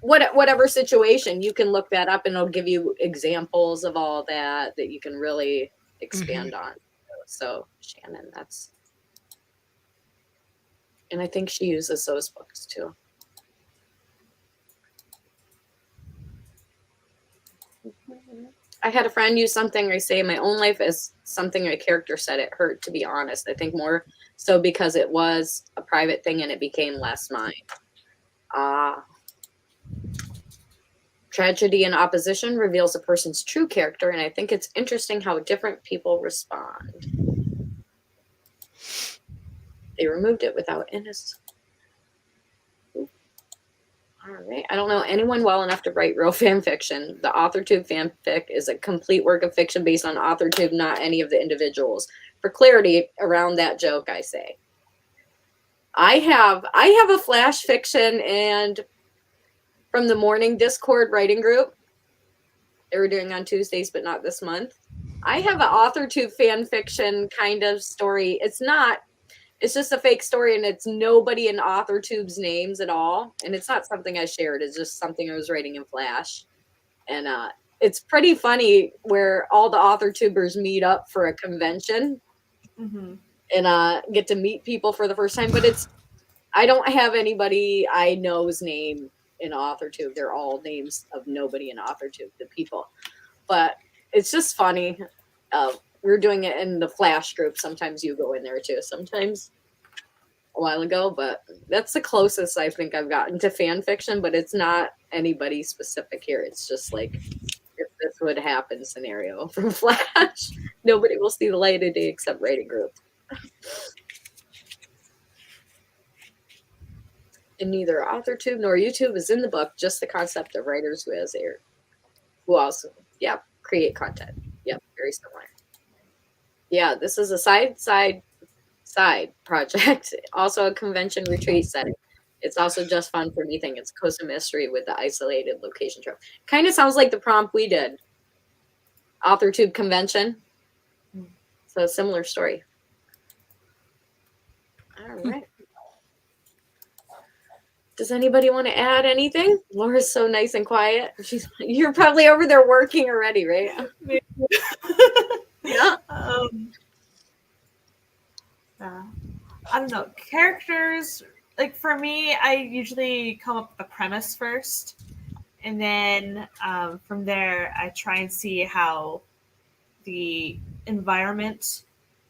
whatever situation, you can look that up and it'll give you examples of all that you can really expand on. So Shannon, and I think she uses those books too. I had a friend use something I say in my own life as something a character said it hurt, to be honest. I think more so because it was a private thing and it became less mine. Tragedy and opposition reveals a person's true character, and I think it's interesting how different people respond. They removed it without innocence. All right. I don't know anyone well enough to write real fan fiction. The AuthorTube fanfic is a complete work of fiction based on AuthorTube, not any of the individuals. For clarity around that joke, I say. I have a flash fiction and from the morning Discord writing group. They were doing on Tuesdays, but not this month. I have an AuthorTube fan fiction kind of story. It's just a fake story, and it's nobody in AuthorTube's names at all. And it's not something I shared. It's just something I was writing in Flash. And it's pretty funny where all the AuthorTubers meet up for a convention and get to meet people for the first time. But I don't have anybody I know's name in AuthorTube. They're all names of nobody in AuthorTube, the people. But it's just funny. We're doing it in the Flash group. Sometimes you go in there too. Sometimes a while ago, but that's the closest I think I've gotten to fan fiction, but it's not anybody specific here. It's just like if this would happen scenario from Flash. Nobody will see the light of day except writing group. And neither AuthorTube nor YouTube is in the book, just the concept of writers who also, create content. Yep, very similar. Yeah, this is a side project. Also a convention retreat setting. It's also just fun for me thing. It's Coast of Mystery with the isolated location trope. Kind of sounds like the prompt we did. AuthorTube convention. So a similar story. All right. Does anybody want to add anything? Laura's so nice and quiet. You're probably over there working already, right? Yeah. I don't know. Characters, like for me, I usually come up with a premise first. And then from there, I try and see how the environment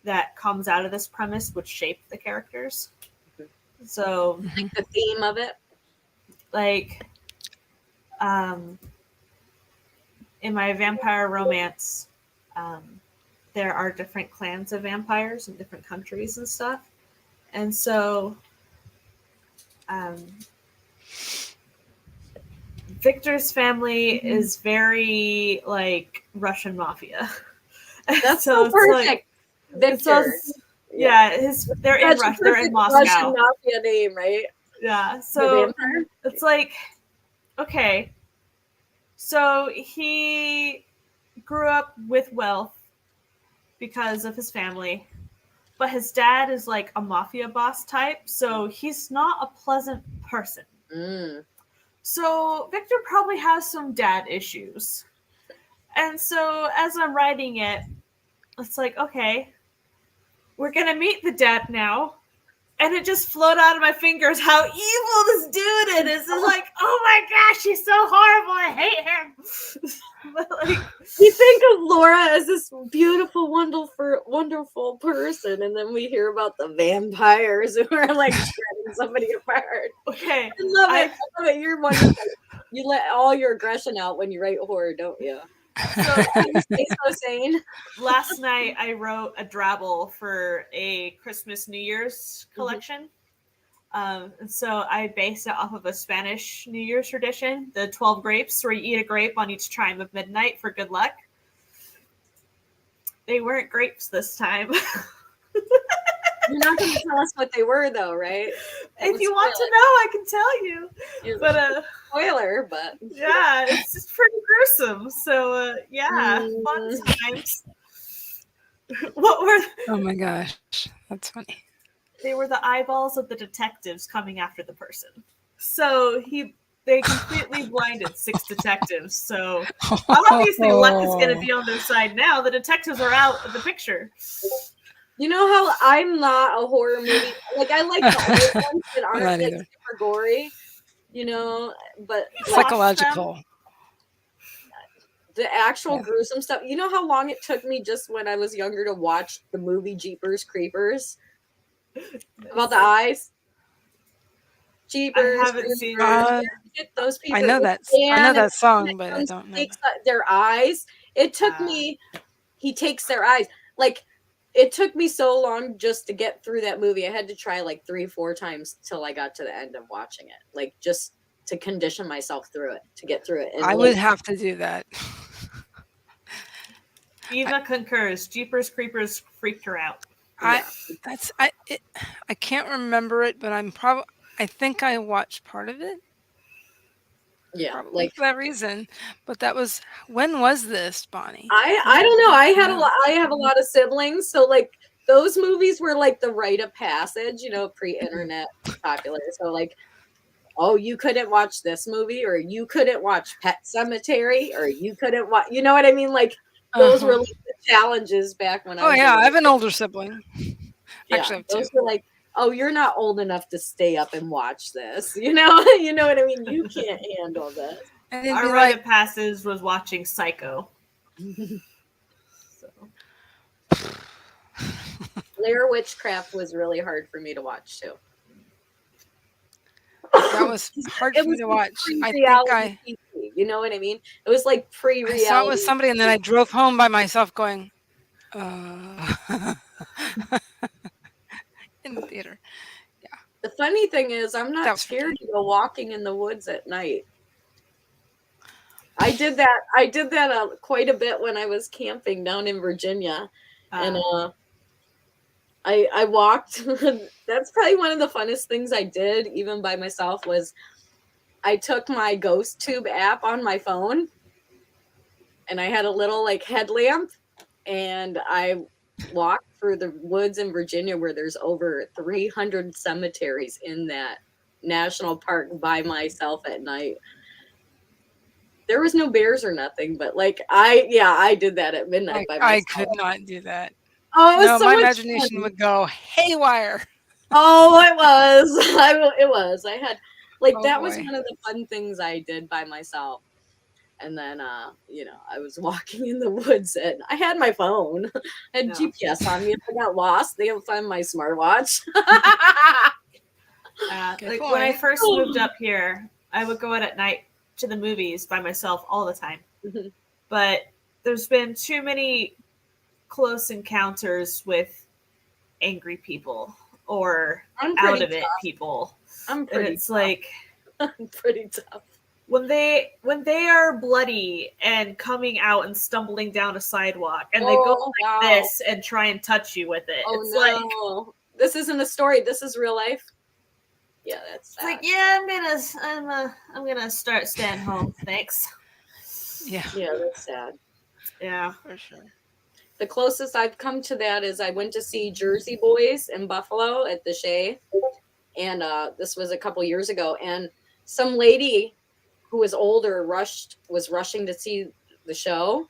that comes out of this premise would shape the characters. So, like the theme of it? Like, in my vampire romance, there are different clans of vampires in different countries and stuff. And so Victor's family is very like Russian mafia. That's so perfect. Like, Victor. They're in Russia. They're in Moscow. Russian mafia name, right? Yeah. So it's like, okay. So he grew up with wealth because of his family, but his dad is like a mafia boss type, so he's not a pleasant person. So Victor probably has some dad issues. And so as I'm writing it, it's like, okay, we're going to meet the dad now. And it just flowed out of my fingers how evil this dude is. It's like, oh my gosh, he's so horrible. I hate him. But like, you think of Laura as this beautiful, wonderful person, and then we hear about the vampires who are like shredding somebody apart. Okay, I love it. You're wonderful. You let all your aggression out when you write horror, don't you? So You stay so sane. last night I wrote a drabble for a Christmas New Year's collection. And so I based it off of a Spanish New Year's tradition, the 12 grapes, where you eat a grape on each chime of midnight for good luck. They weren't grapes this time. You're not going to tell us what they were, though, right? If you want to know, I can tell you. But spoiler, but yeah, it's just pretty gruesome. So yeah, fun times. What were? Oh my gosh, that's funny. They were the eyeballs of the detectives coming after the person. So they completely blinded 6 detectives. So obviously luck is going to be on their side now. The detectives are out of the picture. You know how I'm not a horror movie. Like, I like the old ones that aren't like super gory, you know, but psychological. The actual gruesome stuff. You know how long it took me just when I was younger to watch the movie Jeepers Creepers? About the eyes? Jeepers. I haven't seen those people. I know that song, but I don't know. Takes their eyes. It took me. He takes their eyes. Like, it took me so long just to get through that movie. I had to try like 3-4 times till I got to the end of watching it. Like, just to condition myself through it, to get through it. And I would have to do that. Eva concurs. Jeepers Creepers freaked her out. I can't remember it, but I think I watched part of it. Yeah, probably like for that reason. But when was this, Bonnie? I don't know. I have a lot of siblings, so like those movies were like the rite of passage, you know, pre-internet popular. So like, oh, you couldn't watch this movie, or you couldn't watch Pet Cemetery, or you couldn't watch, you know what I mean? Like, those were like the challenges back when I was I have an older sibling. Yeah, actually I have those 2. were like, oh, you're not old enough to stay up and watch this, you know? You know what I mean? You can't handle this. Our rite of passage was watching Psycho. Blair Witchcraft was really hard for me to watch too. That was hard for me to watch. I think you know what I mean? It was like pre-reality. I saw it with somebody, and then I drove home by myself, going, in the theater. Yeah. The funny thing is, I'm not scared to go walking in the woods at night. I did that quite a bit when I was camping down in Virginia, and I walked. That's probably one of the funnest things I did, even by myself, was I took my Ghost Tube app on my phone, and I had a little like headlamp, and I walked through the woods in Virginia where there's over 300 cemeteries in that national park by myself at night. There was no bears or nothing, but like I did that at midnight by myself. I could not do that. Oh, it was so my much imagination fun. would go haywire. Oh, it was. It was. I had like that was boy. one of the fun things I did by myself. And then you know, I was walking in the woods and I had my phone. I had GPS on me. If I got lost, they would find my smartwatch. Like when I first moved up here, I would go out at night to the movies by myself all the time. But there's been too many close encounters with angry people or out of it people. I'm pretty it's like I'm pretty tough. When they are bloody and coming out and stumbling down a sidewalk and they go like this and try and touch you with it. It's like, this isn't a story, this is real life. Yeah, that's sad. Like, yeah, I'm gonna start staying home. Thanks. Yeah, that's sad. Yeah, for sure. The closest I've come to that is I went to see Jersey Boys in Buffalo at the Shea, and this was a couple years ago. And some lady who was older was rushing to see the show.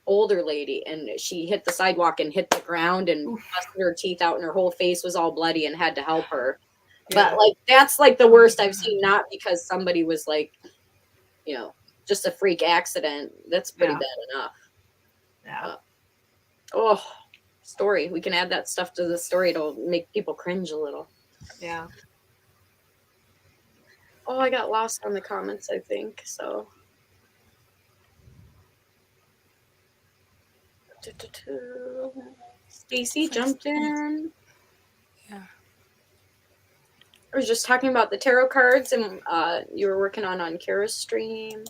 Older lady, and she hit the sidewalk and hit the ground and busted her teeth out, and her whole face was all bloody, and had to help her. Yeah. But like that's like the worst I've seen. Not because somebody was like, you know, just a freak accident. That's pretty bad enough. Yeah. Story. We can add that stuff to the story. It'll make people cringe a little. Yeah. Oh, I got lost on the comments, I think. So Stacy jumped in. Yeah. I was just talking about the tarot cards and you were working on Kara's stream.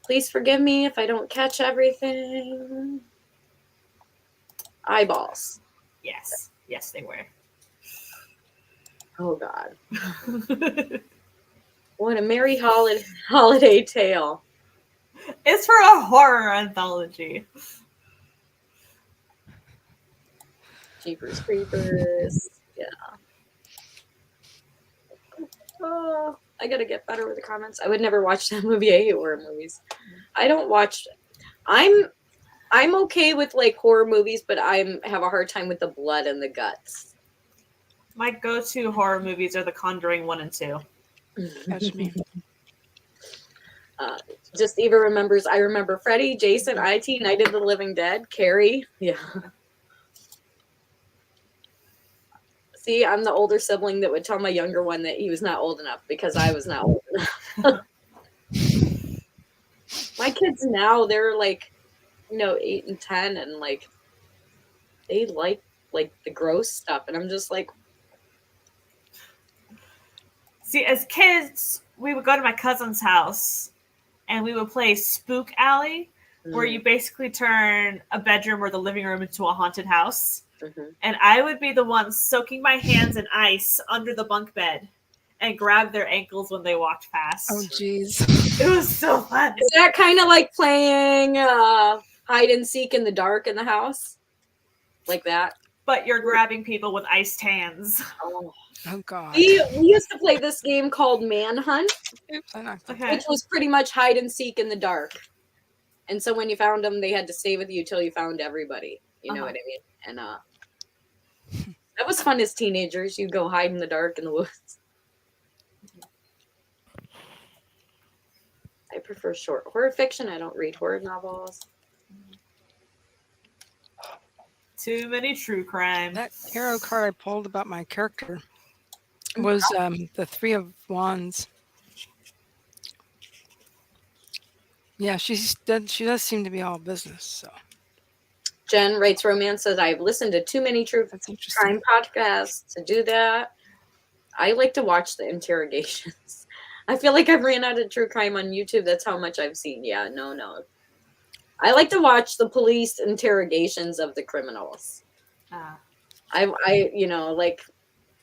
Please forgive me if I don't catch everything. Eyeballs. Yes. Yes, they were. Oh, God. What a merry holiday tale. It's for a horror anthology. Jeepers Creepers. Yeah. Oh, I gotta get better with the comments. I would never watch that movie. I hate horror movies. I don't watch. I'm okay with like horror movies, but I have a hard time with the blood and the guts. My go-to horror movies are The Conjuring 1 and 2. Catch me. Just Eva remembers. I remember Freddy, Jason, IT, Night of the Living Dead, Carrie. Yeah. See, I'm the older sibling that would tell my younger one that he was not old enough because I was not old enough. My kids now, they're like, 8 and 10, and like they like the gross stuff, and I'm just like, See, as kids, we would go to my cousin's house and we would play Spook Alley, where you basically turn a bedroom or the living room into a haunted house. And I would be the one soaking my hands in ice under the bunk bed and grab their ankles when they walked past. Oh, jeez. It was so fun. Is that kind of like playing hide and seek in the dark in the house? Like that? But you're grabbing people with iced hands. Oh, God. We used to play this game called Manhunt, Oops, I knocked it. Okay. which was pretty much hide and seek in the dark. And so when you found them, they had to stay with you till you found everybody. You know what I mean? And that was fun as teenagers. You'd go hide in the dark in the woods. I prefer short horror fiction. I don't read horror novels. Too many true crime. That tarot card I pulled about my character was the Three of Wands. Yeah, she does seem to be all business. So Jen writes romance, says, I've listened to too many true that's interesting. crime podcasts to do that. I like to watch the interrogations. I feel like I've ran out of true crime on YouTube. That's how much I've seen. Yeah, no. I like to watch the police interrogations of the criminals. I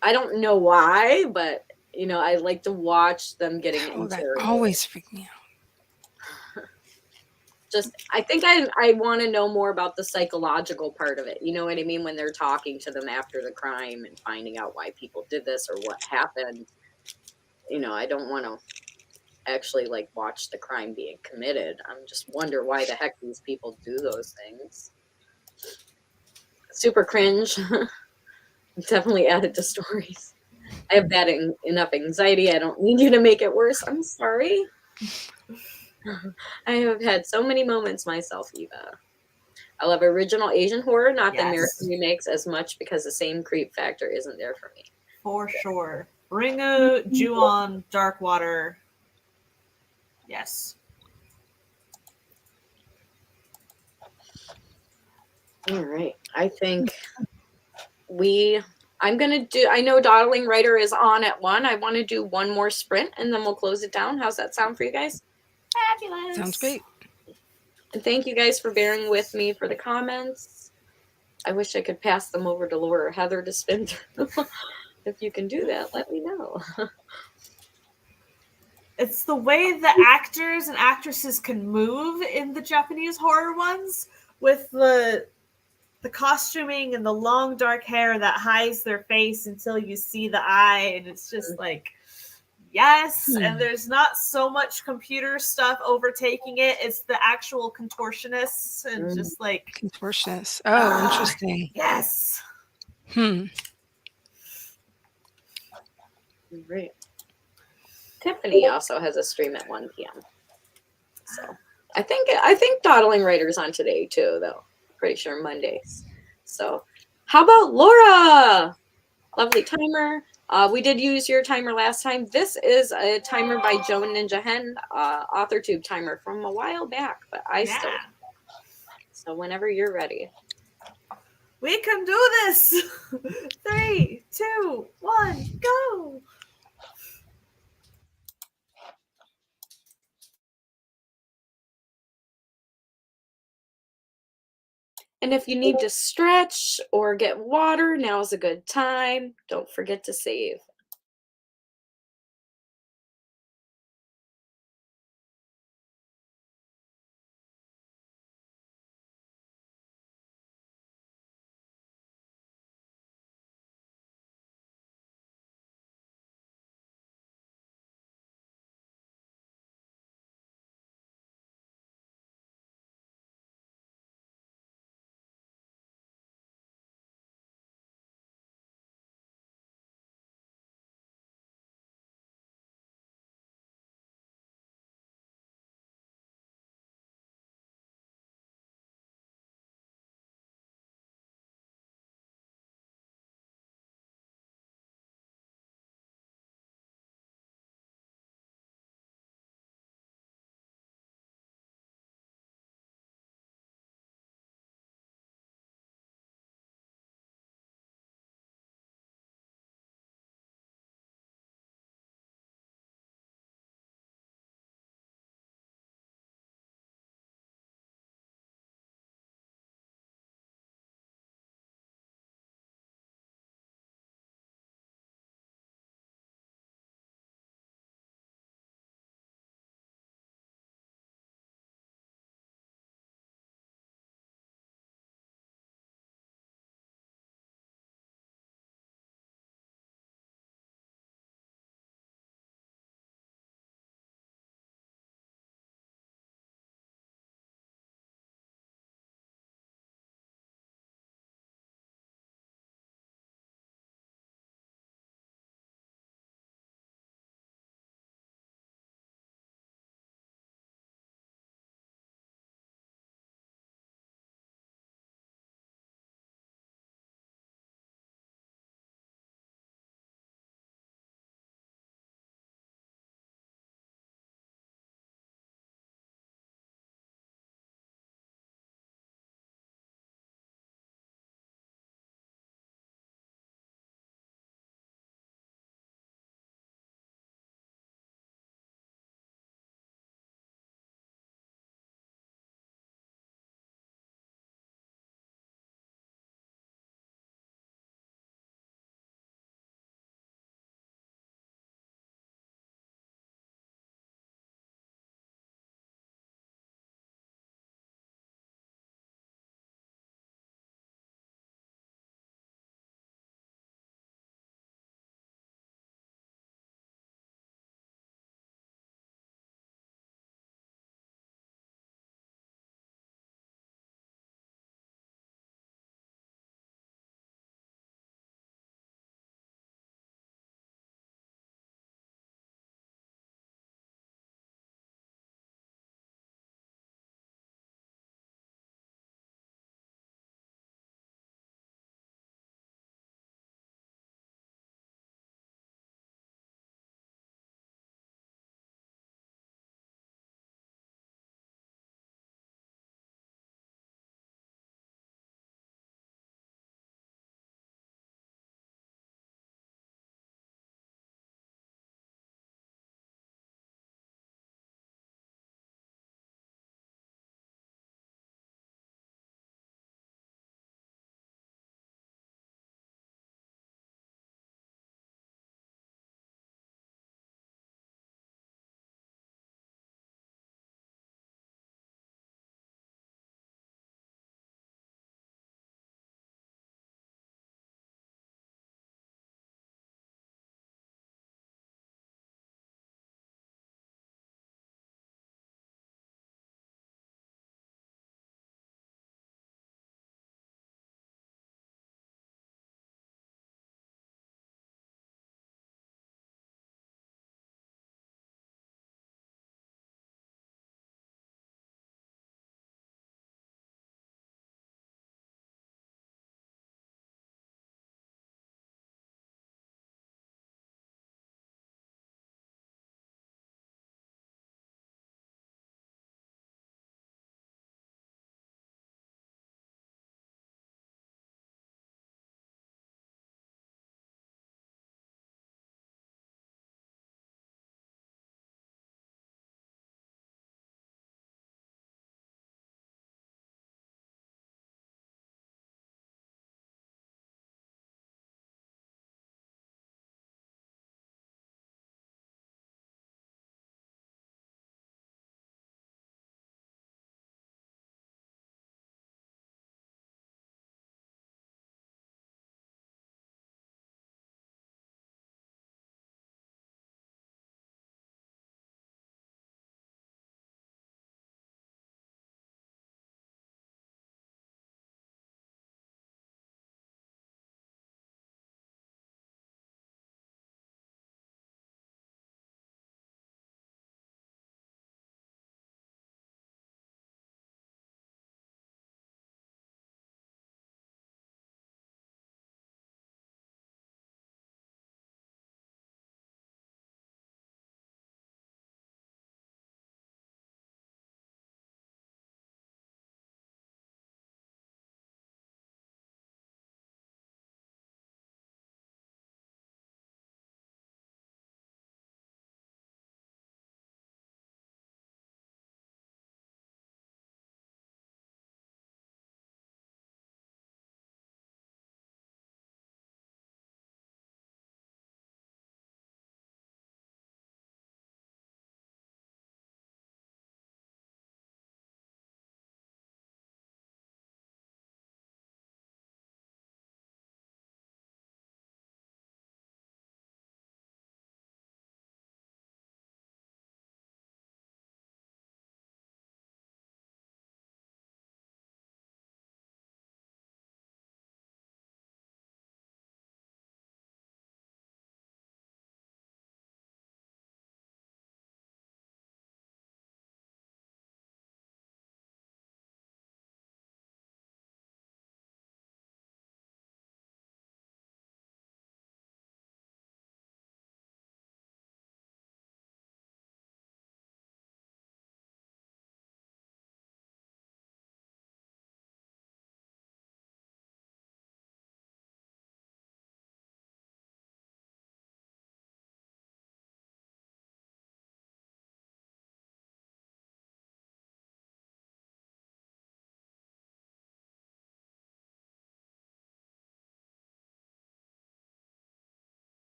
I don't know why, but I like to watch them getting interrogated. That always freaked me out. I think I want to know more about the psychological part of it. You know what I mean? When they're talking to them after the crime and finding out why people did this or what happened. I don't want to actually like watch the crime being committed. I'm just wonder why the heck these people do those things. Super cringe. Definitely added to stories. I have bad enough anxiety. I don't need you to make it worse. I'm sorry. I have had so many moments myself, Eva. I love original Asian horror, not the American remakes as much because the same creep factor isn't there for me. For sure. Ringo, Ju-on, Darkwater. Yes. All right. I think I'm going to do, I know Dawdling Writer is on at 1. I want to do one more sprint and then we'll close it down. How's that sound for you guys? Fabulous. Sounds great. And thank you guys for bearing with me for the comments. I wish I could pass them over to Laura or Heather to spin through. If you can do that, let me know. It's the way the actors and actresses can move in the Japanese horror ones with the costuming and the long dark hair that hides their face until you see the eye, and it's just like, yes. And there's not so much computer stuff overtaking it. It's the actual contortionists and just like Contortionist. Oh, interesting. Yes. Great. Tiffany also has a stream at 1 p.m. So I think Dawdling Writer's on today too, though. Pretty sure Mondays. So how about Laura? Lovely timer. We did use your timer last time. This is a timer by Joan Ninja Hen, AuthorTube timer from a while back, but I still So whenever you're ready. We can do this. 3, 2, 1, go. And if you need to stretch or get water, now's a good time. Don't forget to save.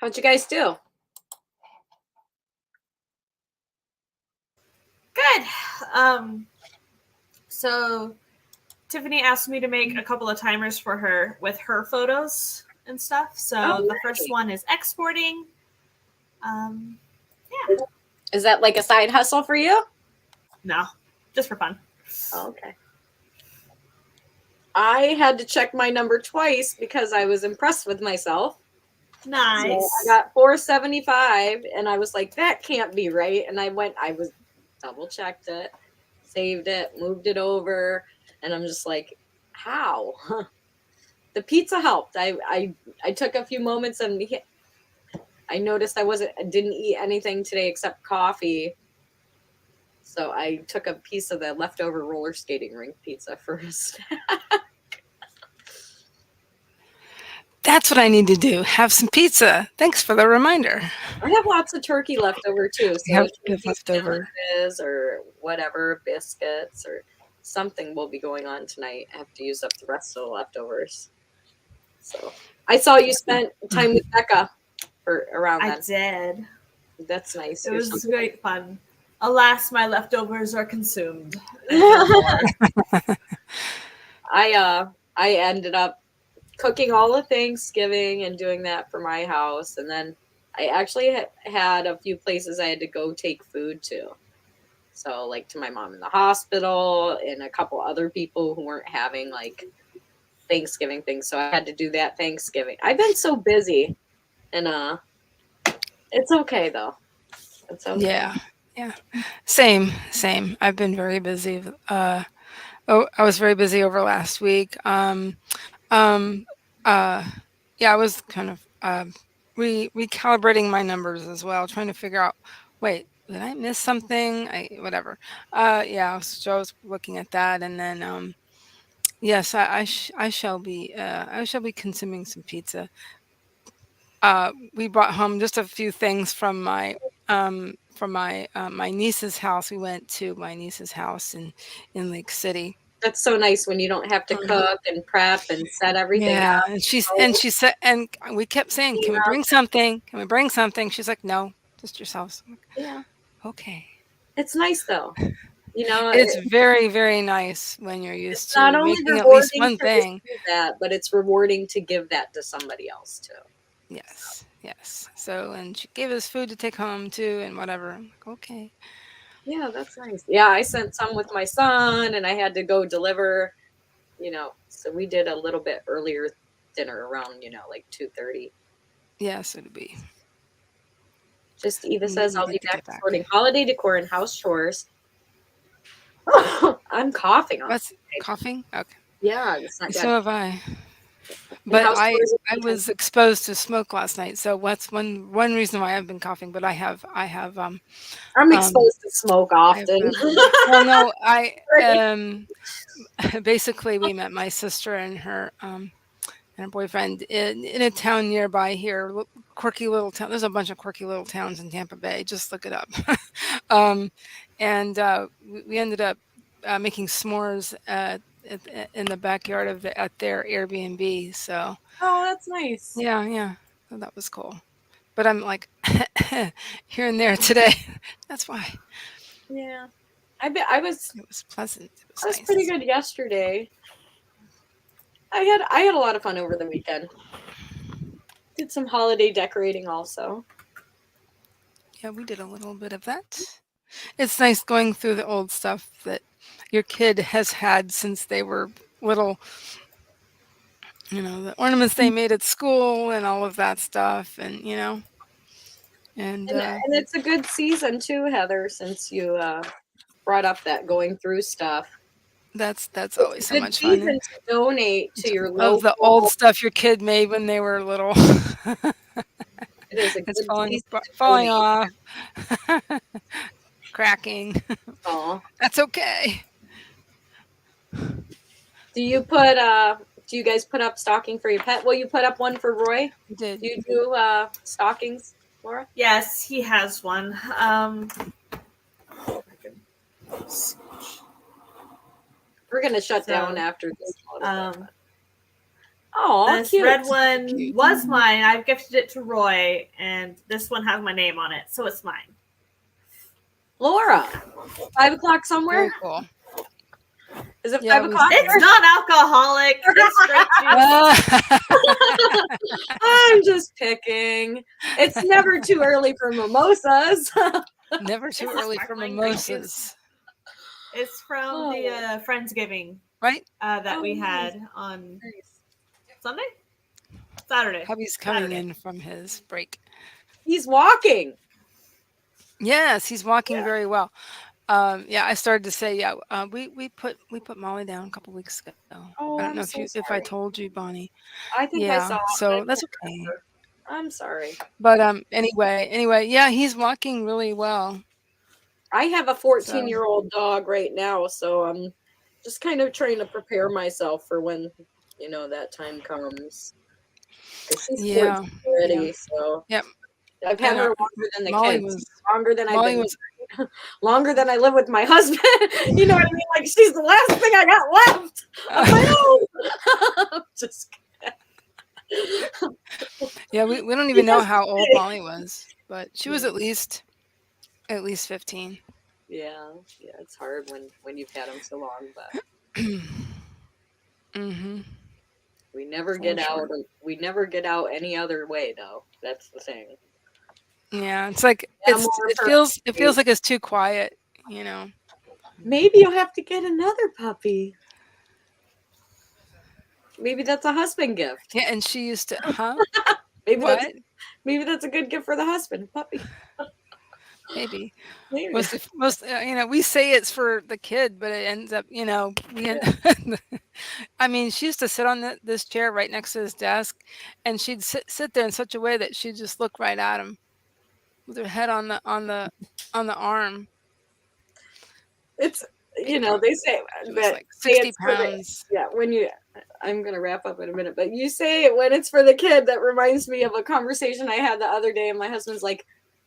How'd you guys do? Good. So Tiffany asked me to make a couple of timers for her with her photos and stuff. So Oh, the first one is exporting. Is that like a side hustle for you? No, just for fun. Oh, okay. I had to check my number twice because I was impressed with myself. Nice. So I got 475 and I was like, that can't be right. And I was double checked it, saved it, moved it over. And I'm just like, how? The pizza helped. I took a few moments and I noticed I didn't eat anything today except coffee. So I took a piece of the leftover roller skating rink pizza first. That's what I need to do. Have some pizza. Thanks for the reminder. I have lots of turkey left over too. So have turkey good leftover. sandwiches or whatever, biscuits or something will be going on tonight. I have to use up the rest of the leftovers. So I saw you spent time with Becca for around I then. did. That's nice. It was great fun. Alas, my leftovers are consumed. I ended up cooking all of Thanksgiving and doing that for my house, and then I actually had a few places I had to go take food to. So like to my mom in the hospital and a couple other people who weren't having like Thanksgiving things. So I had to do that Thanksgiving. I've been so busy, and it's okay though. It's okay. Yeah. Same. I've been very busy. I was very busy over last week. Yeah, I was kind of recalibrating my numbers as well, trying to figure out, wait, did I miss something? Whatever. Yeah, so I was looking at that, and then yes, I shall be consuming some pizza. We brought home just a few things from my niece's house. We went to my niece's house in Lake City. That's so nice when you don't have to cook and prep and set everything Yeah, up. and she said, and we kept saying, "Can we bring something? Can we bring something?" She's like, "No, just yourselves." I'm like, Yeah, okay. it's nice though. You know, It's very, very nice when you're it's used not to only making at least rewarding one to thing. receive that, but it's rewarding to give that to somebody else too. Yes. So, and she gave us food to take home too, and whatever. I'm like, okay. Yeah, that's nice. Yeah, I sent some with my son and I had to go deliver, so we did a little bit earlier dinner around, like 2:30. Yes, it'd be. Just Eva We says I'll needed be to back get back. sorting holiday decor and house chores. I'm coughing on. What's coughing? Okay. Yeah, it's not So good. have I. And But house chores I was exposed to smoke last night, so what's one reason why I've been coughing. But I'm um exposed to smoke I have often. well, no, I Right. basically we met my sister and her boyfriend in a town nearby here, quirky little town. There's a bunch of quirky little towns in Tampa Bay. Just look it up. um, and we ended up making s'mores in the backyard at their Airbnb. So Oh, that's nice. yeah, so that was cool. But I'm like here and there today. That's why Yeah. I was it was pleasant. It was I was pretty nice. good yesterday. I had a lot of fun over the weekend. Did some holiday decorating also. Yeah, we did a little bit of that. It's nice going through the old stuff that your kid has had since they were little, the ornaments they made at school and all of that stuff, and And it's a good season too, Heather, since you brought up that going through stuff. that's It's always a so good much fun. season to donate to your Of the old local. stuff your kid made when they were little. It is a It's good season to falling donate. off, cracking. Oh, That's okay. do you guys put up stocking for your pet? Will you put up one for Roy? We did. Do you do stockings, Laura? Yes, he has one. We're gonna shut So, down after this. um, Oh, This cute. red one Cute. was mine. I've gifted it to Roy, and this one has my name on it, so it's mine. Laura, 5 o'clock somewhere? Very cool. Is it Yeah, 5 o'clock? It's non-alcoholic. It's straight juice. I'm just picking. It's never too early for mimosas. Never too It's a early for sparkling grape mimosas. It's from the Friendsgiving Right? that we nice. had on Sunday? Saturday. Hubby's coming Saturday. in from his break. He's walking. Yes, he's walking very well. Yeah, I started to say, we put Molly down a couple weeks ago. Oh, I don't I'm know so if I sorry. told you, Bonnie. I think I saw. Yeah, But I so can't that's okay. remember. I'm sorry. But anyway, yeah, he's walking really well. I have a 14-year-old dog right now, so I'm just kind of trying to prepare myself for when that time comes. Because she's 14 Yeah, already, yeah, so yep. I've had And her longer than the Molly kids. was Longer than I've Molly been was longer than I live with my husband. You know what I mean? Like she's the last thing I got left of my own. Just yeah. We don't even know how old Molly was, but she was at least 15. yeah, it's hard when you've had them so long, but Mm-hmm. we never get out. We never get out any other way, though. That's the thing. Yeah, it's like Animal it feels like it's too quiet, you know. Maybe you'll have to get another puppy. Maybe that's a husband gift. Yeah, and she used to, Maybe what? that's a good gift for the husband, puppy. Maybe. Maybe. Most we say it's for the kid, but it ends up, I mean, she used to sit on this chair right next to his desk, and she'd sit there in such a way that she'd just look right at him with her head on the arm. It's they say She was that like 60 pounds. I'm gonna wrap up in a minute, but you say when it's for the kid, that reminds me of a conversation I had the other day, and my husband's like,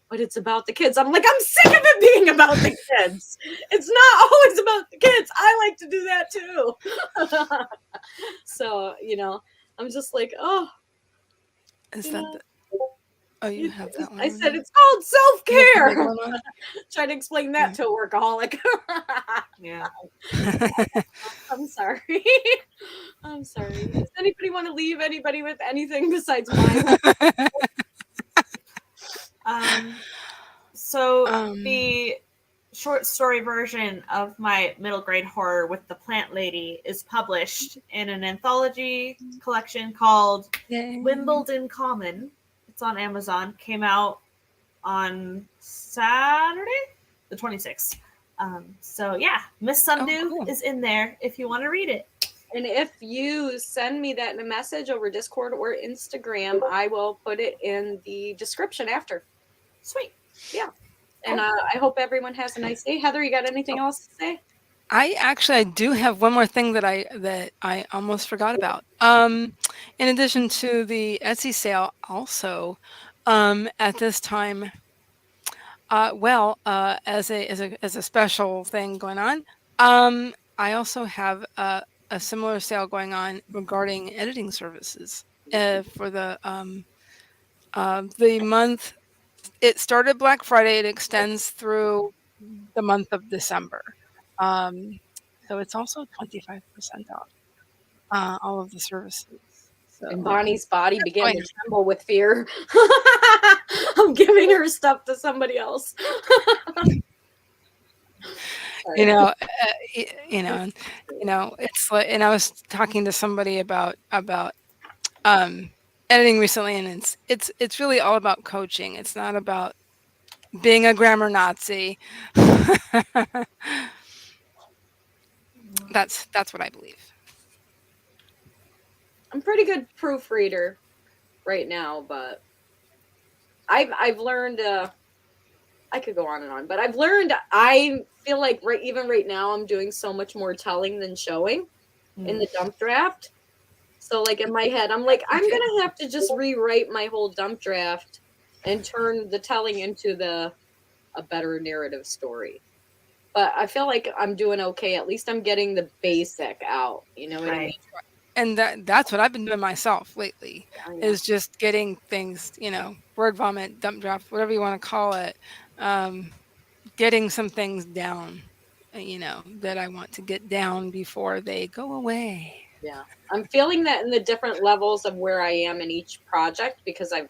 but it's about the kids. I'm like, I'm sick of it being about the kids. It's not always about the kids. I like to do that too. So, I'm just like, oh. Is that oh, you have that one? I said it's called self-care. On? Try to explain that to a workaholic. Yeah. I'm sorry. I'm sorry. Does anybody want to leave anybody with anything besides mine? So the short story version of my middle grade horror with the plant lady is published in an anthology collection called Wimbledon Common. It's on Amazon. Came out on Saturday, the 26th. So yeah, Miss Sundew is in there if you want to read it. And if you send me that in a message over Discord or Instagram, I will put it in the description after. Sweet. Yeah. And I hope everyone has a nice day. Heather, you got anything else to say? I do have one more thing that I almost forgot about. In addition to the Etsy sale, also at this time, as a special thing going on, I also have a similar sale going on regarding editing services for the month. It started Black Friday. It extends through the month of December. So it's also 25% off all of the services. So, and Bonnie's body began fine. to tremble with fear. I'm giving her stuff to somebody else. It's like, and I was talking to somebody about editing recently, and it's really all about coaching. It's not about being a grammar Nazi. That's what I believe. I'm a pretty good proofreader right now, but I've learned I could go on and on, but I've learned I feel like even right now I'm doing so much more telling than showing in the dump draft. So like in my head, I'm like, I'm gonna have to just rewrite my whole dump draft and turn the telling into a better narrative story. But I feel like I'm doing okay. At least I'm getting the basic out. You know what I mean? and that's what I've been doing myself lately, Yeah. is just getting things, word vomit, dump draft, whatever you want to call it, um, getting some things down, that I want to get down before they go away. Yeah. I'm feeling that in the different levels of where I am in each project because I've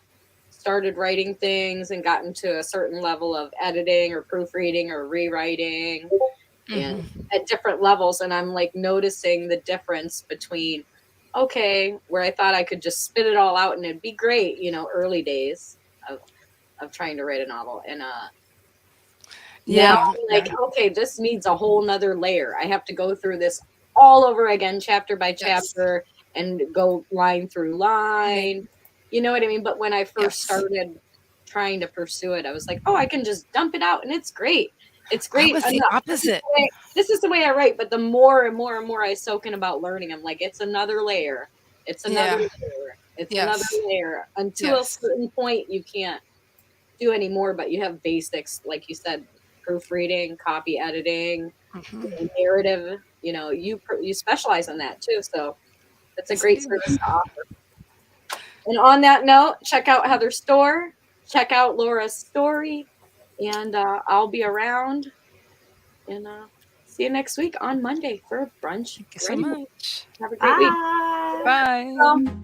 started writing things and gotten to a certain level of editing or proofreading or rewriting and Hmm. at different levels. And I'm like noticing the difference between, okay, where I thought I could just spit it all out and it'd be great, early days of trying to write a novel. And now Yeah, I'm yeah, like, okay, this needs a whole nother layer. I have to go through this all over again, chapter by yes, chapter, and go line through line. You know what I mean? But when I first yes. started trying to pursue it, I was like, oh, I can just dump it out and it's great. It's I great was the enough. opposite. This is the way I write. But the more and more and more I soak in about learning, I'm like, it's another layer. It's another Yeah, layer. It's another yes, layer. Until a yes. certain point, you can't do anymore, but you have basics, like you said, proofreading, copy editing, Hmm. narrative. You specialize in that too, so it's a Yes, I great do. service to offer. And on that note, check out Heather's store, check out Laura's story, and I'll be around. And see you next week on Monday for brunch Thank you so writing. much. Have a great week. Bye. Bye. Bye.